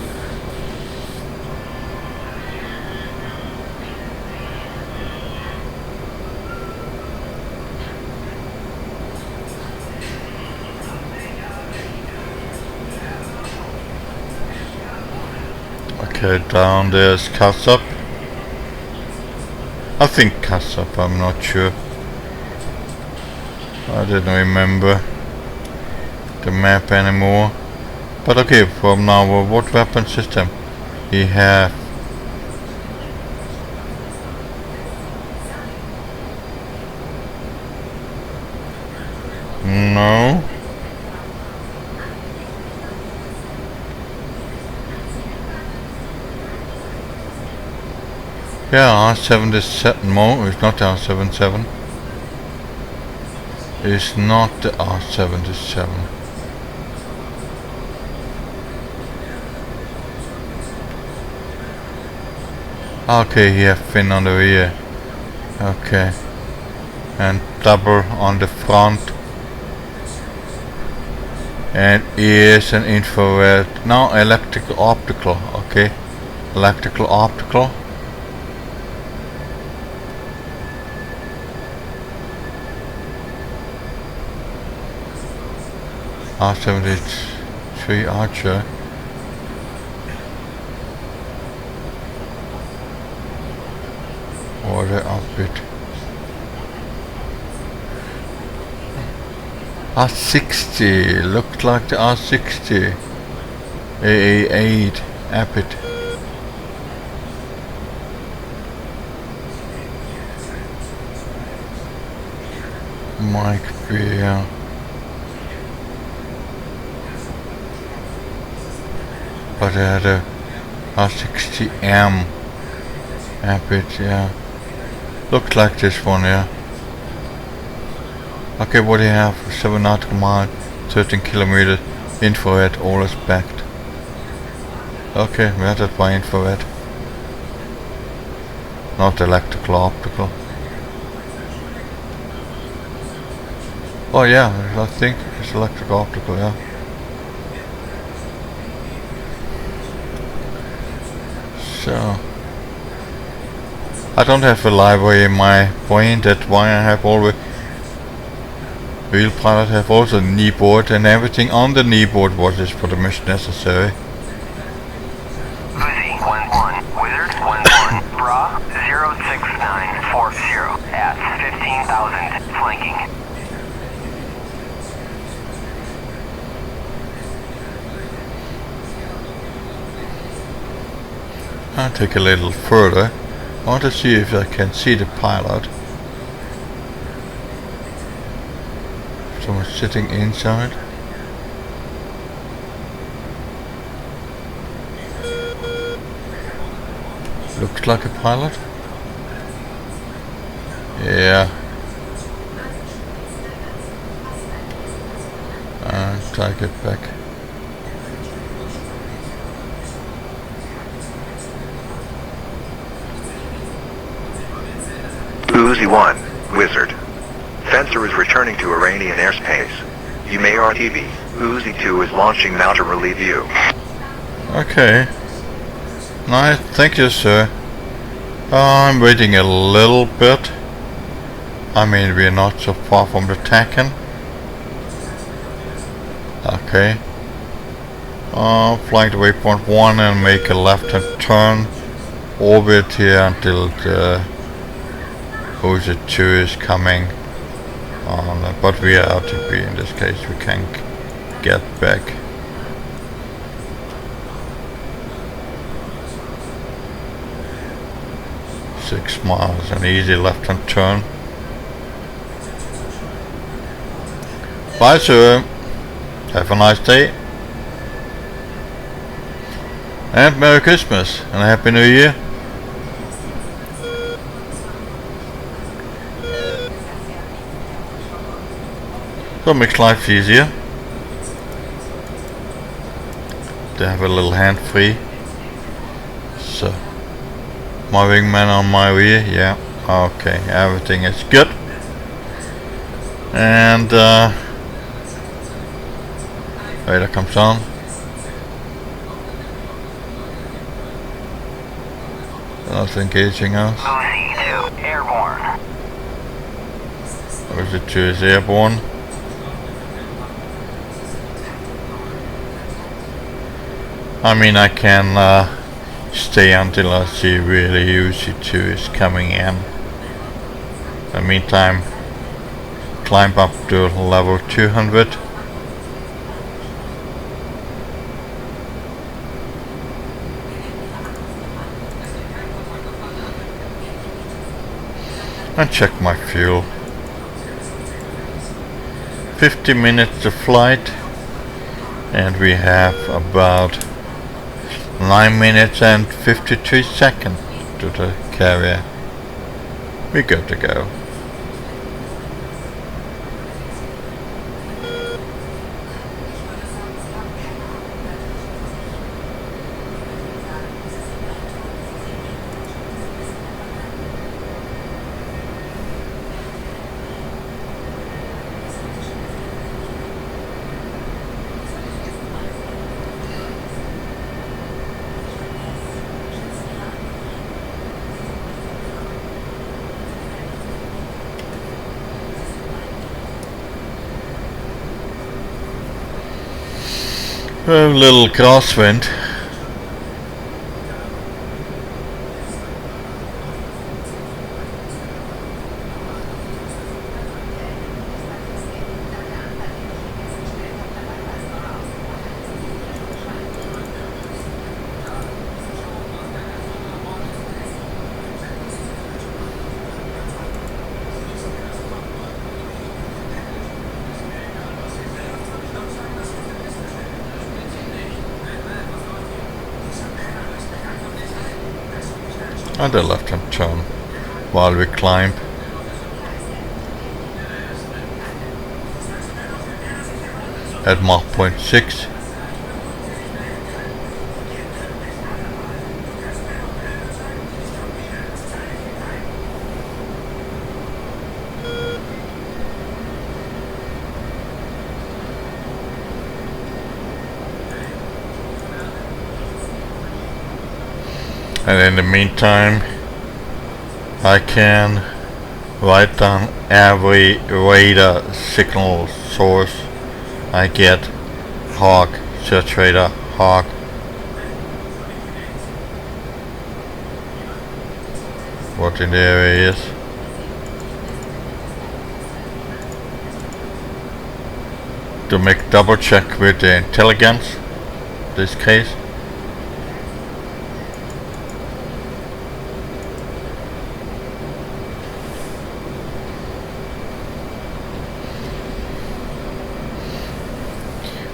Okay, down there's Kassab. I think Kassab, I'm not sure. I didn't remember the map anymore. But okay, from now, what weapon system we have? No. Yeah, R77 more, it's not the R77. It's not the R77. Okay, here fin on the rear. Okay. And double on the front. And ears and infrared. No, electrical optical, okay. Electrical optical. R73 Archer. Or the outfit. R60, looked like the R60. AA8 Apit. Mike Beer. But they had a R60M Rapid, yeah. Looks like this one, yeah. Okay, what do you have? 7 nautical miles, 13 kilometers, infrared, all is backed. Okay, measured by infrared. Not electrical, optical. Oh yeah, I think it's electrical, optical, yeah. So I don't have a library in my brain, that's why I have always Real pilot have also a kneeboard, and everything on the kneeboard was for the mission necessary. Uzi 1-1, Wizard 1-1, Bra 06940 at 15,000, flanking. I'll take a little further. I want to see if I can see the pilot. Someone sitting inside. Looks like a pilot. Yeah. Try to get back. Uzi 1, Wizard. Fencer is returning to Iranian airspace. You may RTV. Uzi 2 is launching now to relieve you. Okay. Nice, thank you, sir. I'm waiting a little bit. I mean, we're not so far from the Taken. Okay. Flying to waypoint 1 and make a left-hand turn. Orbit here until the Uzi 2 is coming. But we are RTB in this case, we can get back. Six miles, an easy left-hand turn. Bye, sir. Have a nice day. And Merry Christmas and Happy New Year. So it makes life easier to have a little hand free. So my wingman on my rear, yeah, okay, everything is good. And radar comes on. Not engaging us. Uzi 2, airborne. Uzi 2 is airborne. I mean, I can stay until I see really Uzi 2 is coming in. In the meantime, climb up to level 200. And check my fuel. 50 minutes of flight, and we have about 9 minutes and 53 seconds to the carrier. We're good to go. A little crosswind. and the left hand turn while we climb. At Mach point 6. And in the meantime, I can write down every radar signal source I get. Hawk, search radar, Hawk. What in the area is. To make double check with the intelligence, this case.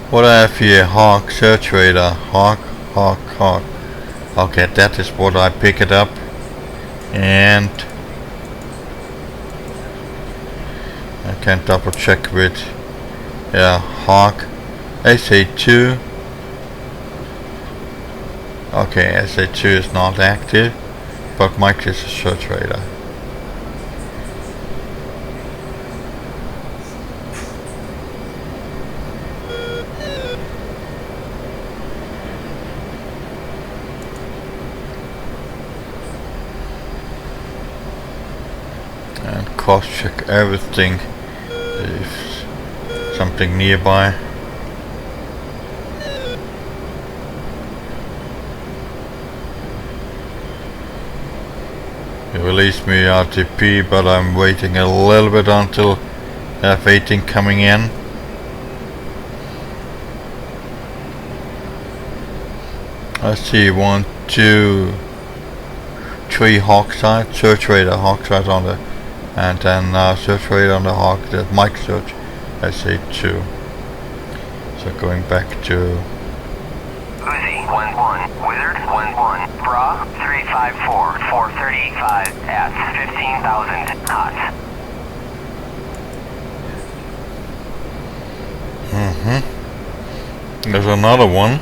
What I have here, Hawk, search radar, Hawk, Hawk, Hawk. Okay, that is what I pick it up. And I can double check with, yeah, Hawk, SA2. Okay, SA2 is not active, but Mike is a search radar. Cross check everything if something nearby. He released me RTP, but I'm waiting a little bit until F-18 coming in. I see 1, 2, 3 Hawk sites, search radar Hawk sites on the, and then search radar on the Hawk, the Mike search, SA2. So going back to Uzi 1-1, Wizard 1-1, Bra 354, 435 at 15,000 knots. There's another one.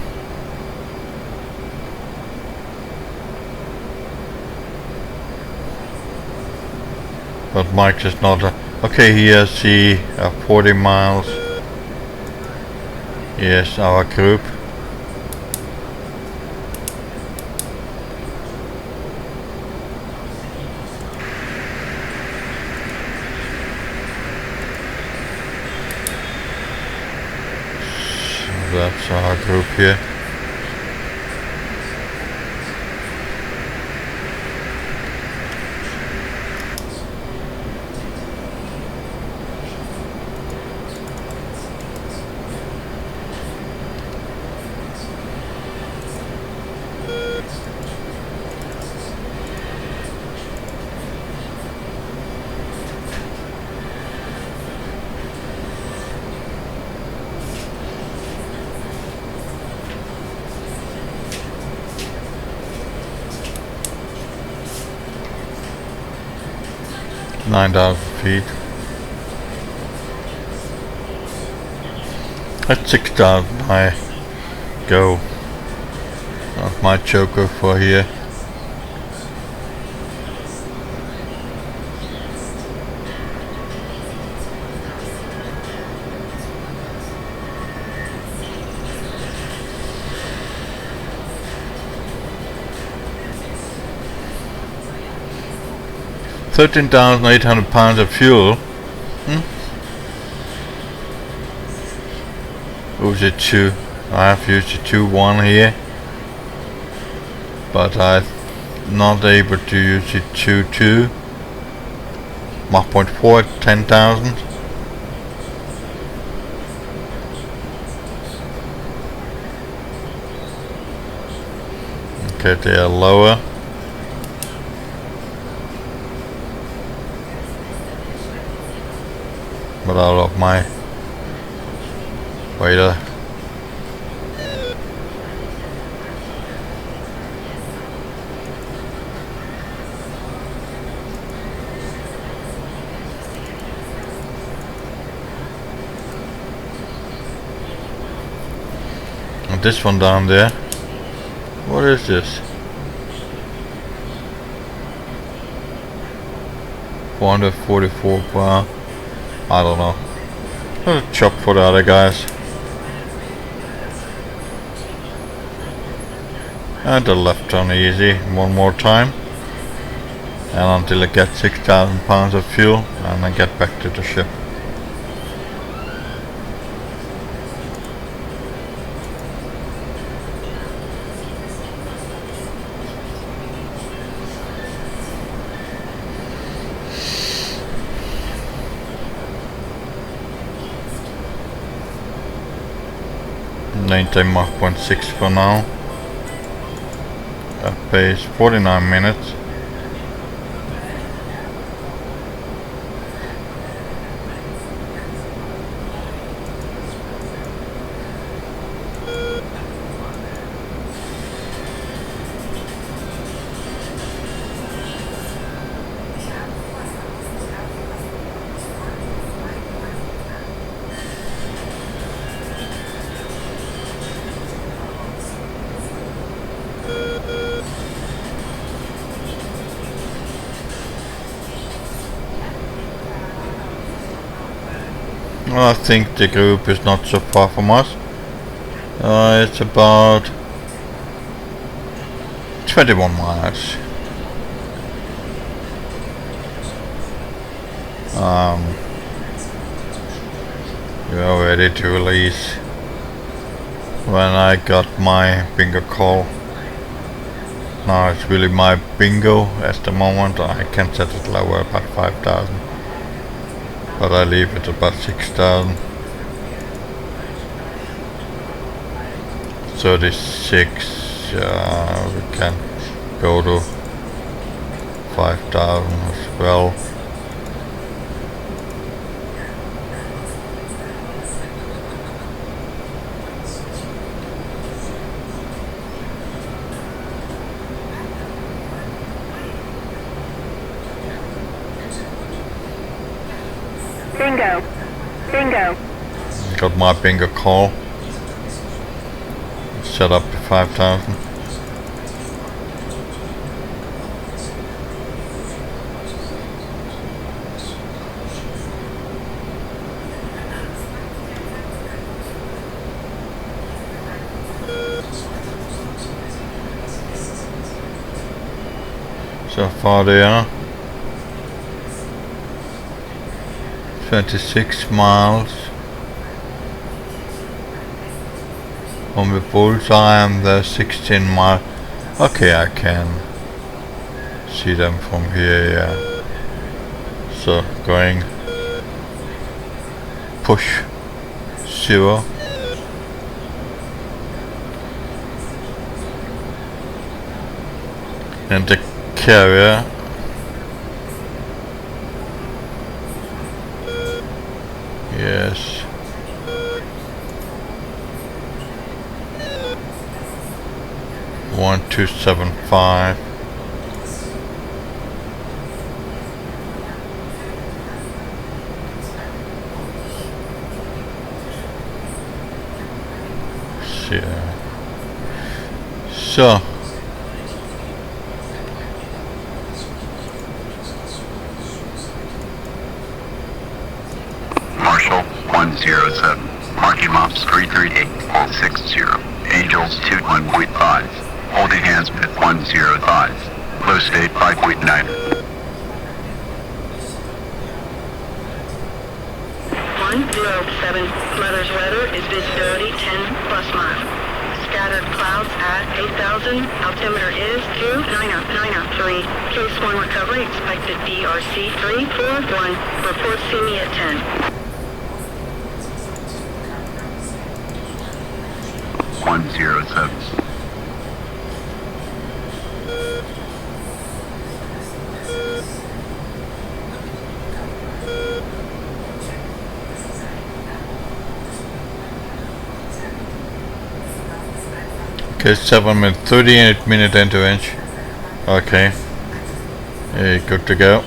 But Mike is not okay, here's the 40 miles. Yes, our group. So that's our group here. $9,000 feet. At 6,000 I go. Not my choker for here. £13,800 of fuel. Uzi 2. I have used the 2-1 here, but I'm not able to use the 2-2. Mach point 4 at 10,000. Okay, they are lower. But out of my radar. And this one down there. What is this? 444 bar. I don't know. There's a chop for the other guys. And the left turn easy one more time. And until I get 6,000 pounds of fuel and then get back to the ship. Maintain Mach 0.6 for now. At pace 49 minutes. Well, I think the group is not so far from us. It's about 21 miles. We are ready to release when I got my bingo call. Now it's really my bingo at the moment. I can set it lower, about 5,000. But I leave it about 6,000. 36, we can go to 5,000 as well. Bingo. Bingo. Got my bingo call. Set up to 5,000. So far they are 26 miles on the bullseye. I'm there 16 miles. Okay, I can see them from here, yeah. So going push 0. And the carrier yes. One 275. Yeah. So Marshall 107, marking maps 338.60, Angels 21.5, holding hands with 105, low state 5.9. 107, Mother's weather is visibility 10 plus miles. Scattered clouds at 8,000, altimeter is 29093. Case 1 recovery, expected DRC 341. Report see me at 10. 107. okay, 7 minute 38-minute intervention. Okay. Hey, good to go.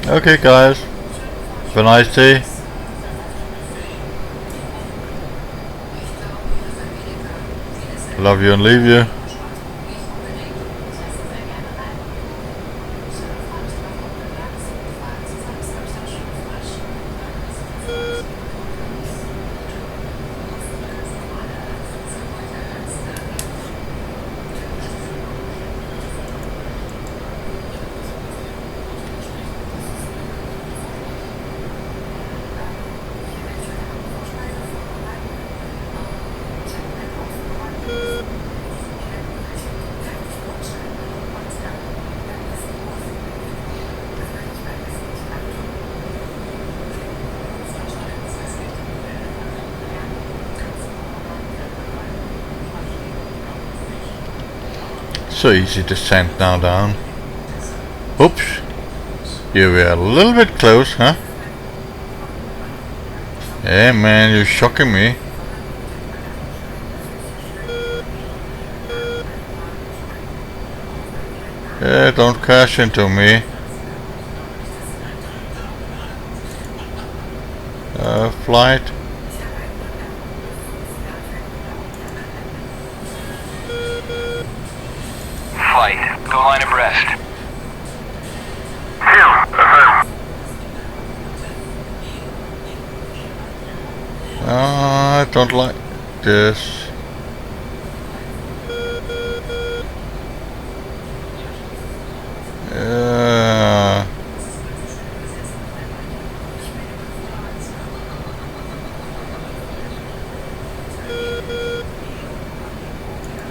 Okay, guys. Have a nice day. Love you and leave you. So easy descent now down. Oops. You were a little bit close, huh? Yeah, man, you're shocking me. Yeah, don't crash into me. Flight. Flight, go line abreast. I don't like this.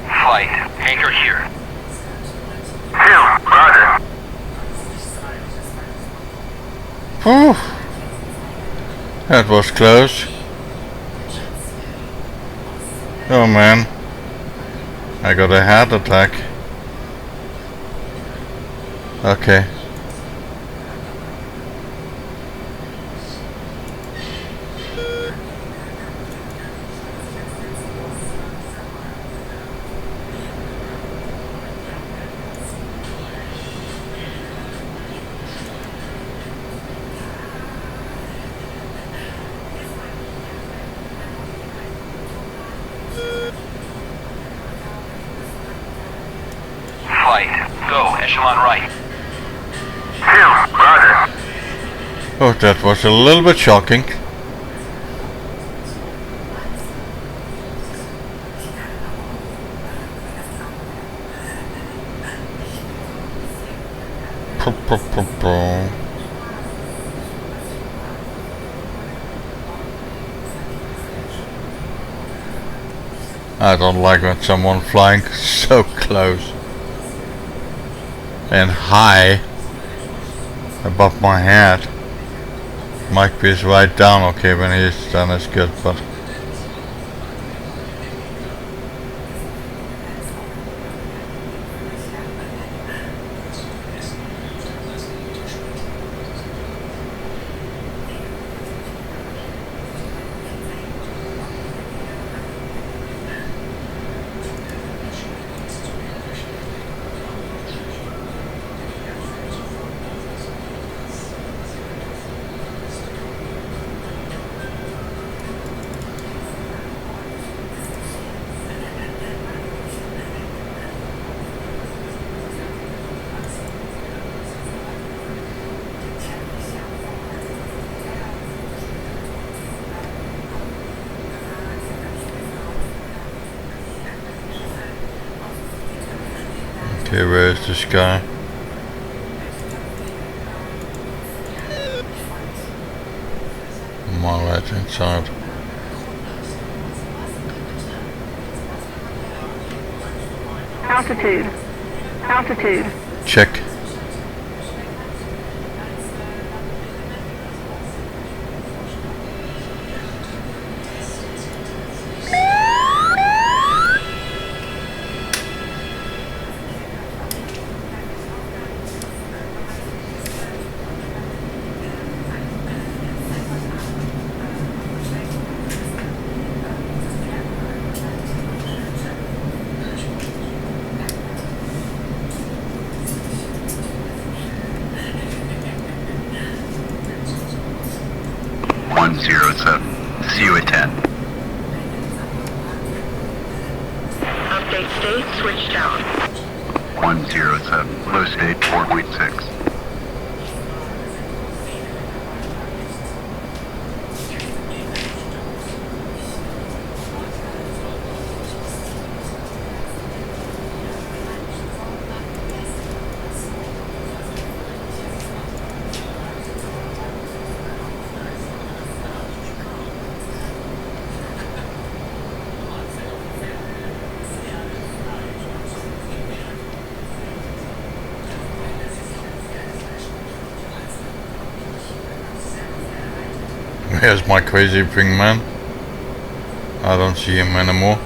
Flight, anchor here. Roger. Whew. That was close. Oh man, I got a heart attack. Okay. Go, echelon right. Roger. Oh, that was a little bit shocking. I don't like when someone flying so close and high above my head. Mike is right down. Okay, when he's done is good, but okay, where is this guy? On my right hand side. Altitude. Altitude. Check. 107. See you at 10. Update state, switch tower. 107. Low state 4.6. Here's my crazy wingman. I don't see him anymore.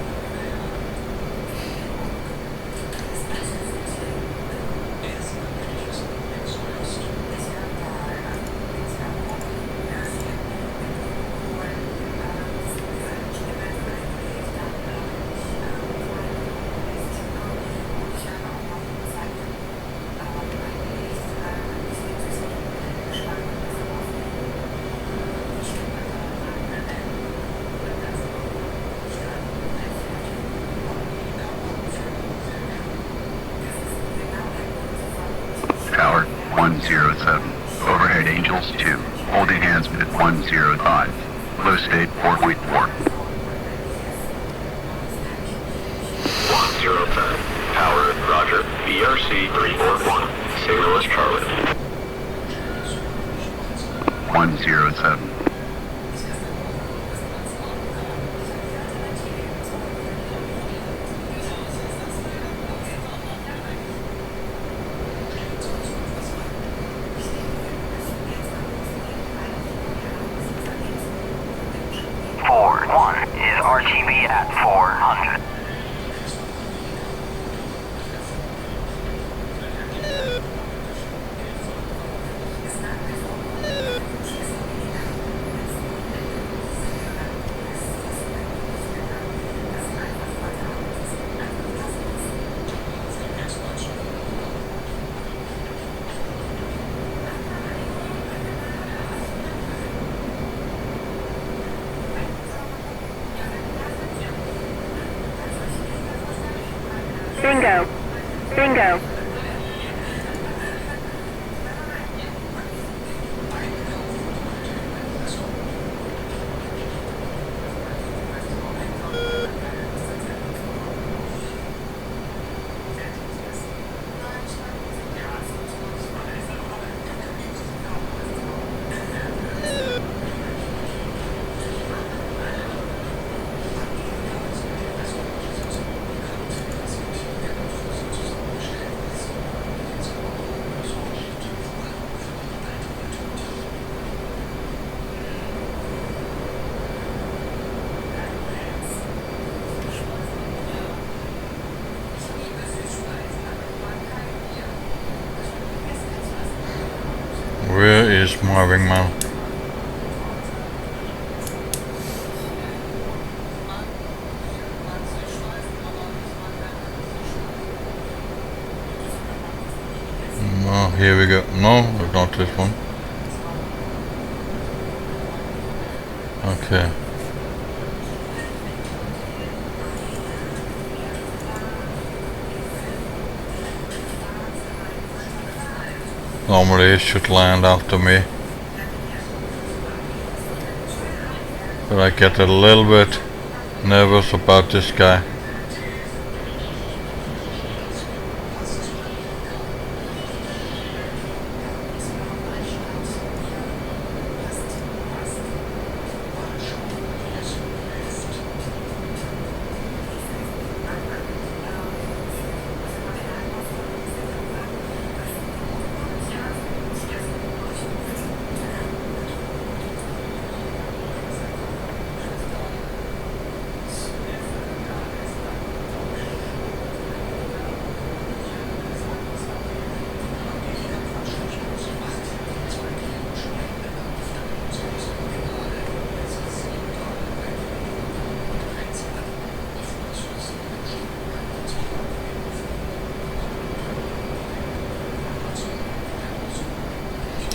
Tower 107. Overhead Angels 2. Holding hands at 105. Low state 4.4. 107. Tower, roger. BRC 341. Signal is Charlie. 107. Forward 1 is RTB at 400. Bingo. Bingo. Where is my wingman? No, here we go. No, not this one. Okay. Normally it should land after me, but I get a little bit nervous about this guy.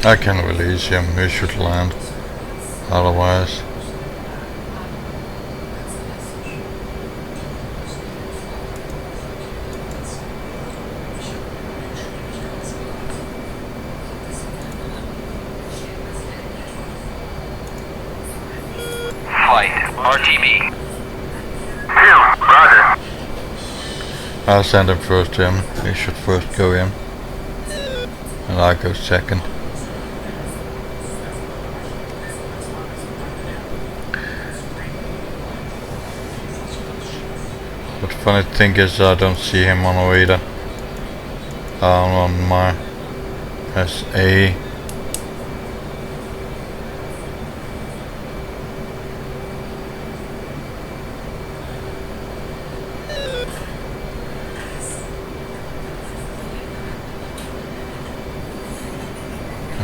I can release him, he should land. otherwise. Flight RTB. 2, roger. I'll send him first in. He should first go in. And I'll go second. But the funny thing is I don't see him on the radar. On my SA.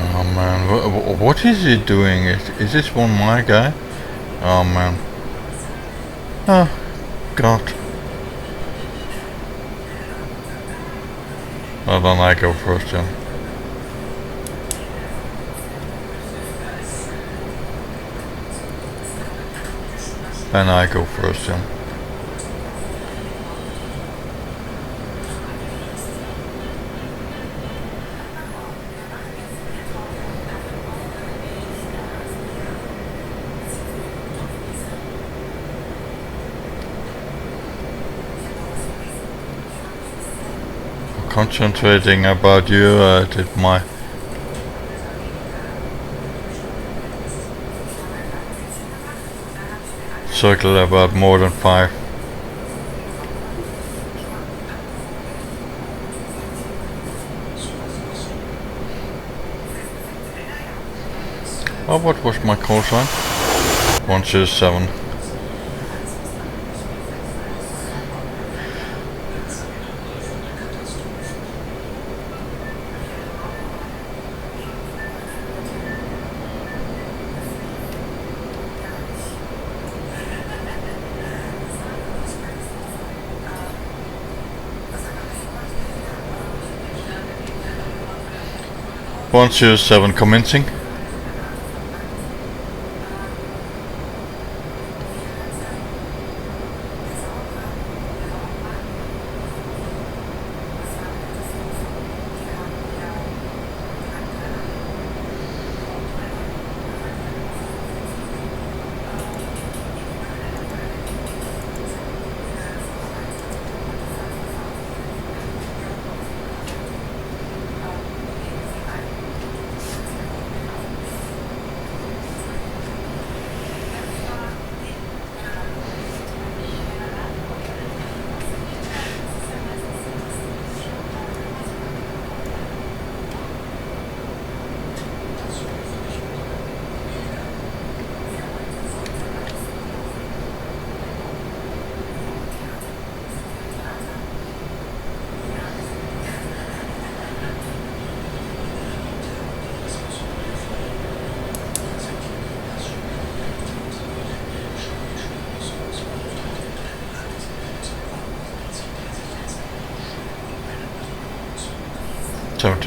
Oh man, what is he doing? Is this one my guy? Oh man. Oh god. Well then I go first then. And I go first then. Concentrating about you, I did my circle about more than 5. Oh, what was my call sign? 107. Once you're 7 commencing.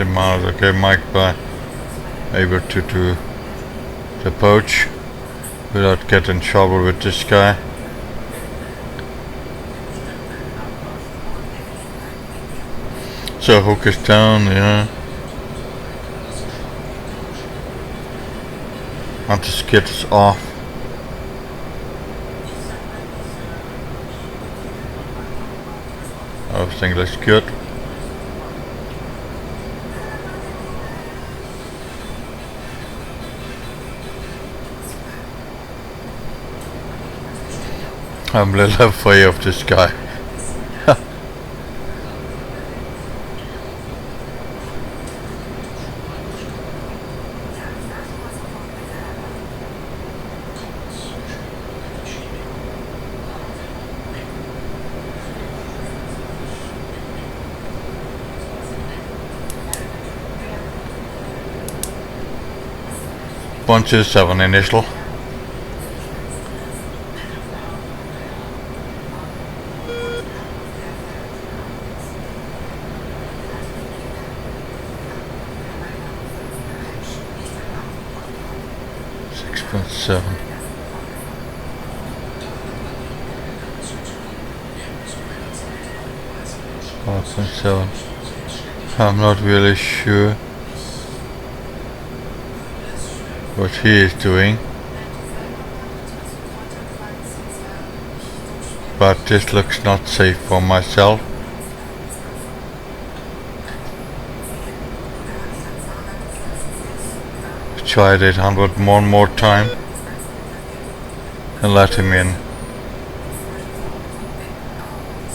Miles, okay, Mike, by able to do the poach without getting in trouble with this guy. So hook is down, yeah. Anti-skid is off. Everything looks good. I'm a little afraid of this guy. Bunch of 7 initial. 5.7. I'm not really sure what he is doing, but this looks not safe for myself. Try it 800 one more time and let him in.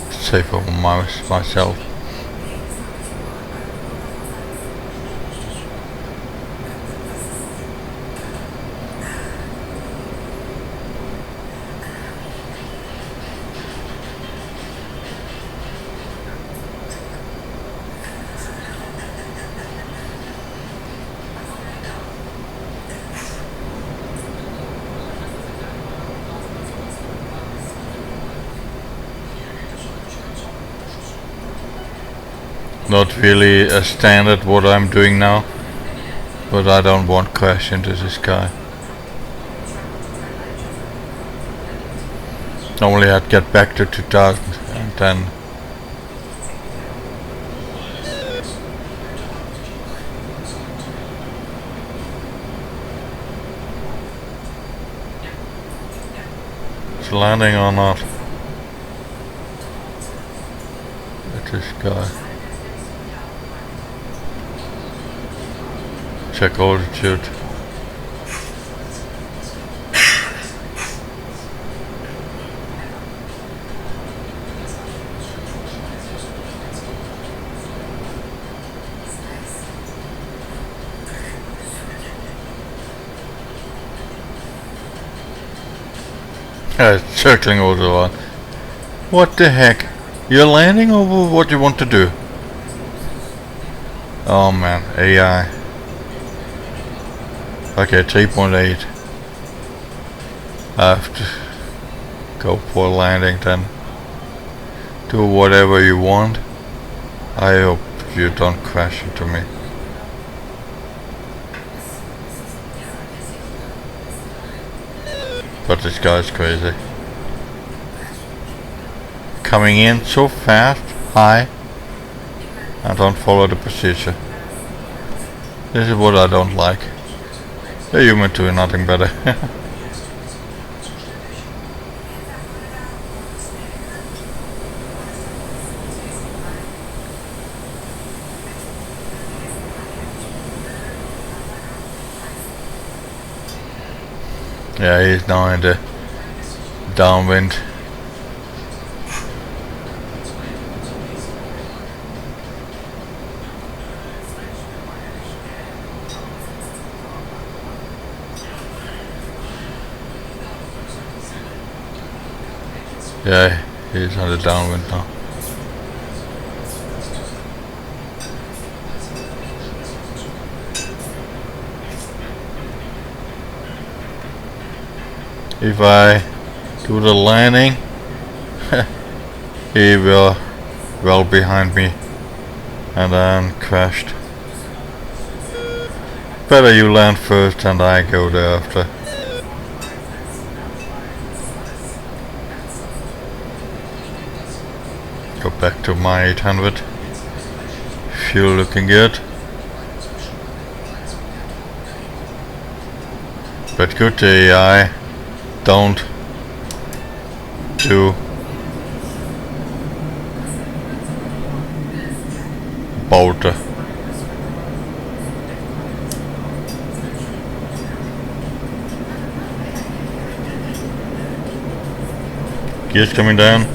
Safe for myself. Not really a standard what I'm doing now, but I don't want to crash into this guy. Normally I'd get back to 2000 and then it's landing or not at this guy. Check altitude. It's circling over the line. What the heck? You're landing over what you want to do? Oh man, AI. Okay, 3.8. I have to go for landing then. Do whatever you want. I hope you don't crash into me. But this guy's crazy. Coming in so fast, high, and don't follow the procedure. This is what I don't like. The human doing nothing better. Yeah, he's now in the downwind. Yeah, he's on the downwind now. If I do the landing, he will well behind me and then crashed. Better you land first and I go there after. Go back to my 800. Fuel looking good. But good AI. Don't do boulder. Gears coming down.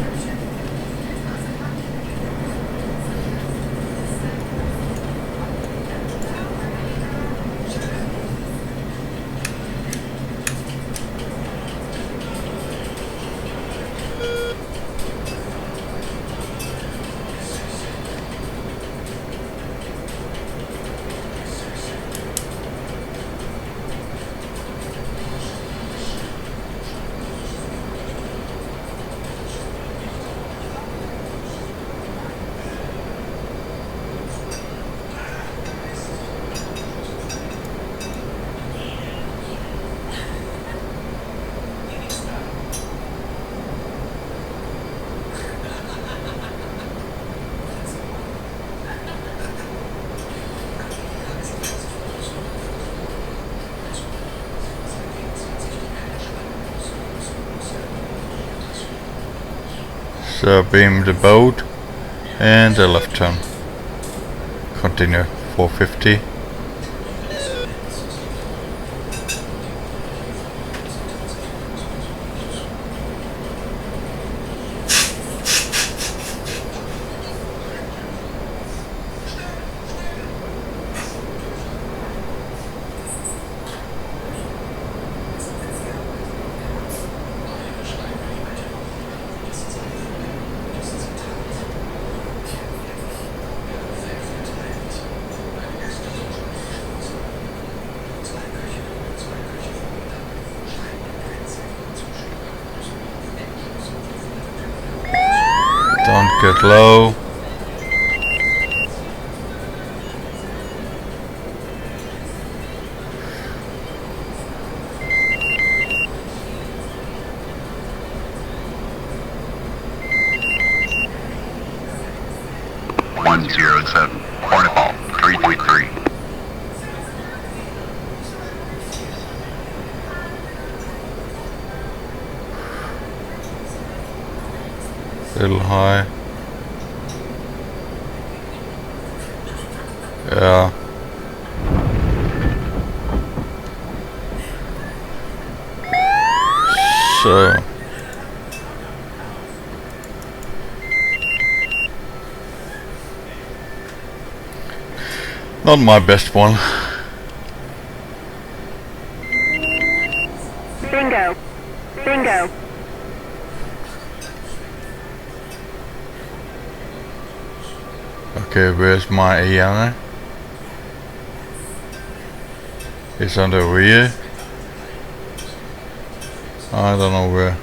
So beam the boat and the left turn. Continue 450. Don't get low. One zero seven. Hornball 3.3. Little high. Yeah. So not my best one. Bingo. Bingo. Okay, where's my Ayana? It's on the rear. I don't know where.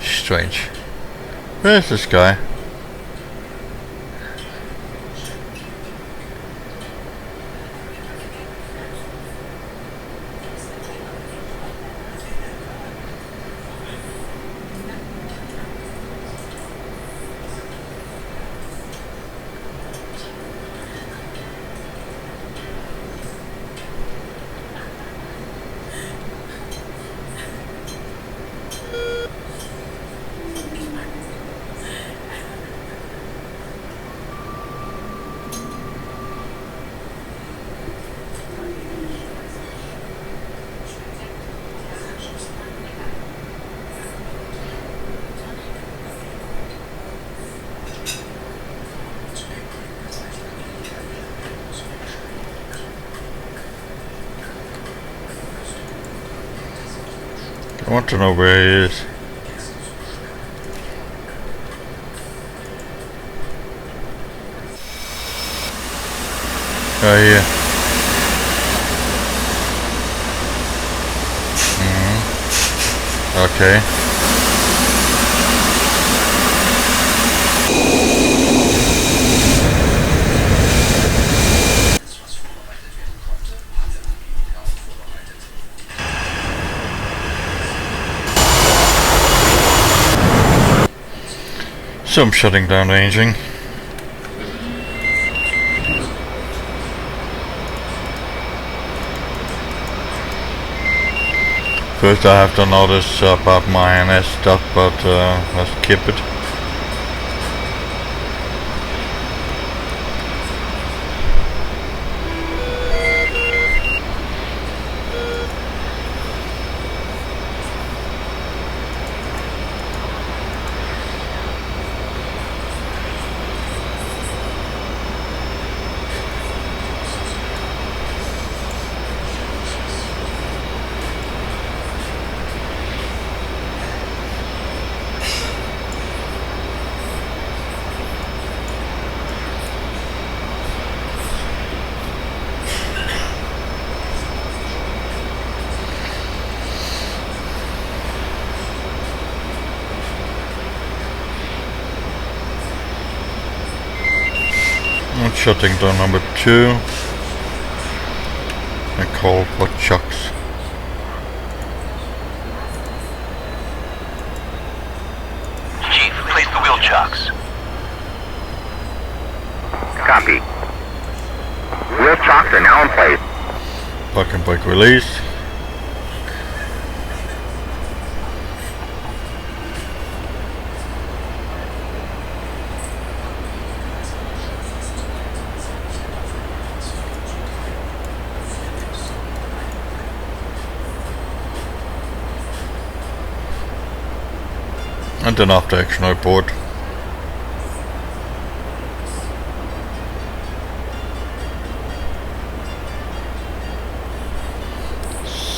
Strange. Where's this guy? I want to know where he is. Oh, here. Okay. So I'm shutting down the engine. First I have to notice about my INS stuff, but let's skip it. I'm shutting down number 2 and call for chucks. Chief, place the wheel chocks. Copy. Wheel chock Locks are now in place. Parking brake release. And then after action report.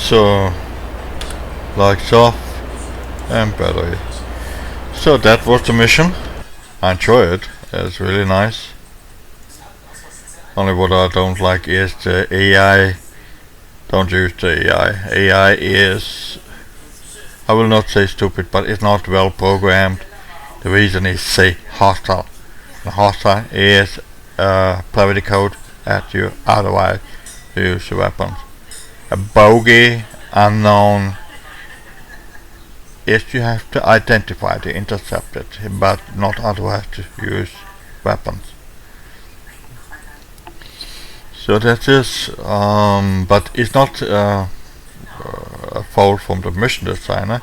So, lights off and battery. So that was the mission. I enjoy it. It's really nice. Only what I don't like is the AI. Don't use the AI. AI is, I will not say stupid, but it's not well programmed. The reason is say hostile. And hostile is private code that you otherwise use weapons. A bogey, unknown, is you have to identify to intercept it, but not otherwise to use weapons. So that is, but it's not a fault from the mission designer.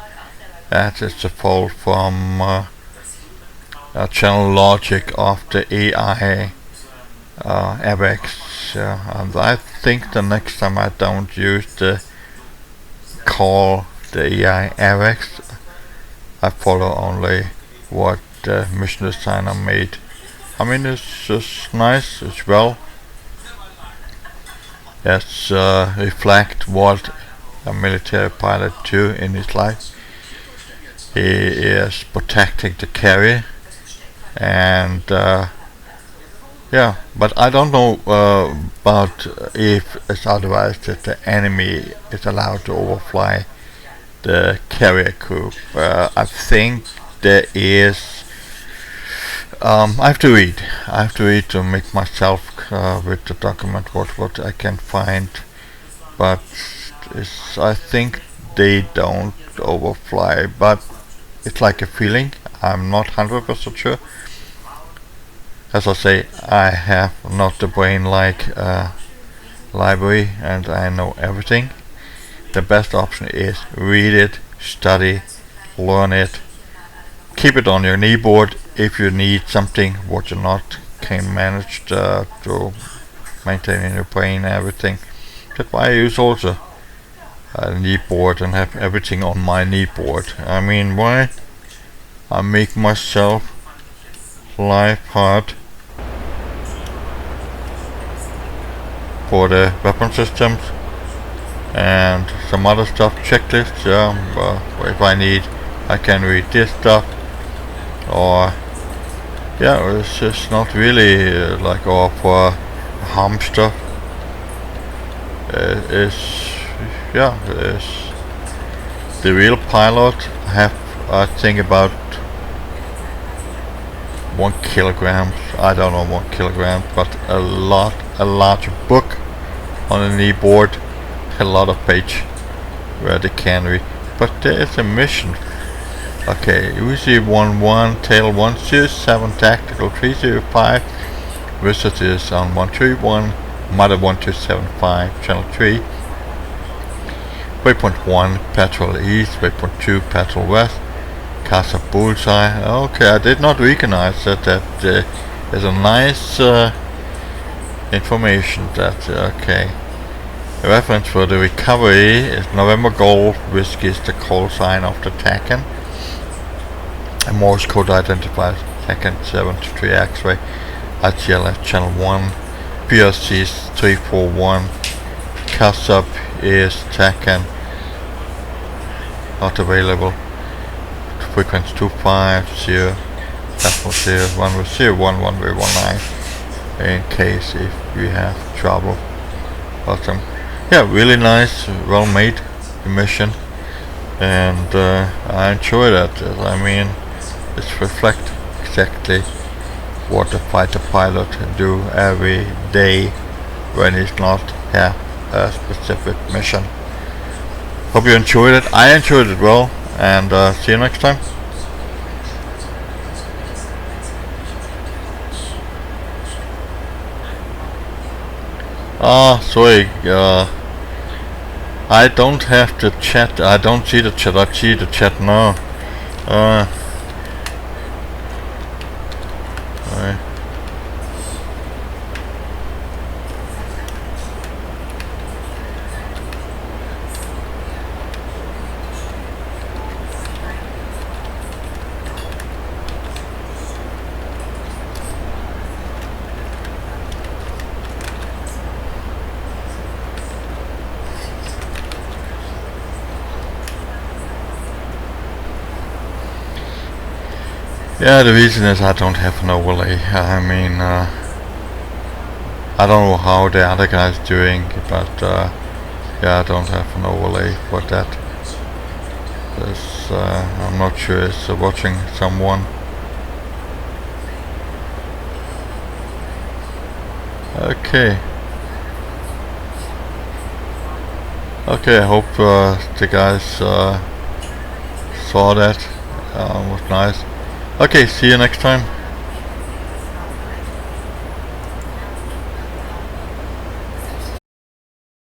That is a fault from channel logic of the AI AVAX. And I think the next time I don't use the call the AI AVAX, I follow only what the mission designer made. I mean, it's just nice as well. It's reflect what a military pilot do in his life. He is protecting the carrier, and yeah, but I don't know about if it's otherwise that the enemy is allowed to overfly the carrier crew. I think there is. I have to read. I have to read to make myself with the document what I can find. But I think they don't overfly. But it's like a feeling. I'm not 100% sure. As I say, I have not the brain like library, and I know everything. The best option is read it, study, learn it, keep it on your kneeboard if you need something what you not can manage to maintain in your brain, everything. That's why I use also a kneeboard and have everything on my kneeboard. I mean, why? I make myself life hard for the weapon systems and some other stuff, checklists. If I need, I can read this stuff, or yeah, it's just not really like all for harm stuff. It's the real pilot have I think about 1 kilogram. I don't know 1 kilogram, but a large book on a kneeboard, a lot of page where they can read. But there is a mission. Okay, UC-11 tail 107 tactical 305. Visit is on 131 mother 1275 channel 3. Waypoint 1 patrol east, waypoint 2 patrol west. Casa Bullseye. Okay, I did not recognize that there's a nice information that okay. The reference for the recovery is November Golf Whiskey is the call sign of the TACAN. A Morse code identifies TACAN 73 X-ray. ITLF channel 1. PRC is 341. CASUP is TACAN. Not available. Frequency 250. Decimal 0119 in case if we have trouble. Awesome. Yeah, really nice, well made mission, and I enjoy that. I mean, it's reflect exactly what a fighter pilot do every day when he's not have a specific mission. Hope you enjoyed it. I enjoyed it well, and see you next time. Sorry, I don't have the chat, I don't see the chat, I see the chat now. Sorry. Yeah, the reason is I don't have an overlay. I mean, I don't know how the other guy's doing, but yeah, I don't have an overlay for that. I'm not sure it's watching someone. Okay. Okay, I hope the guys saw that. Was nice. Okay, see you next time.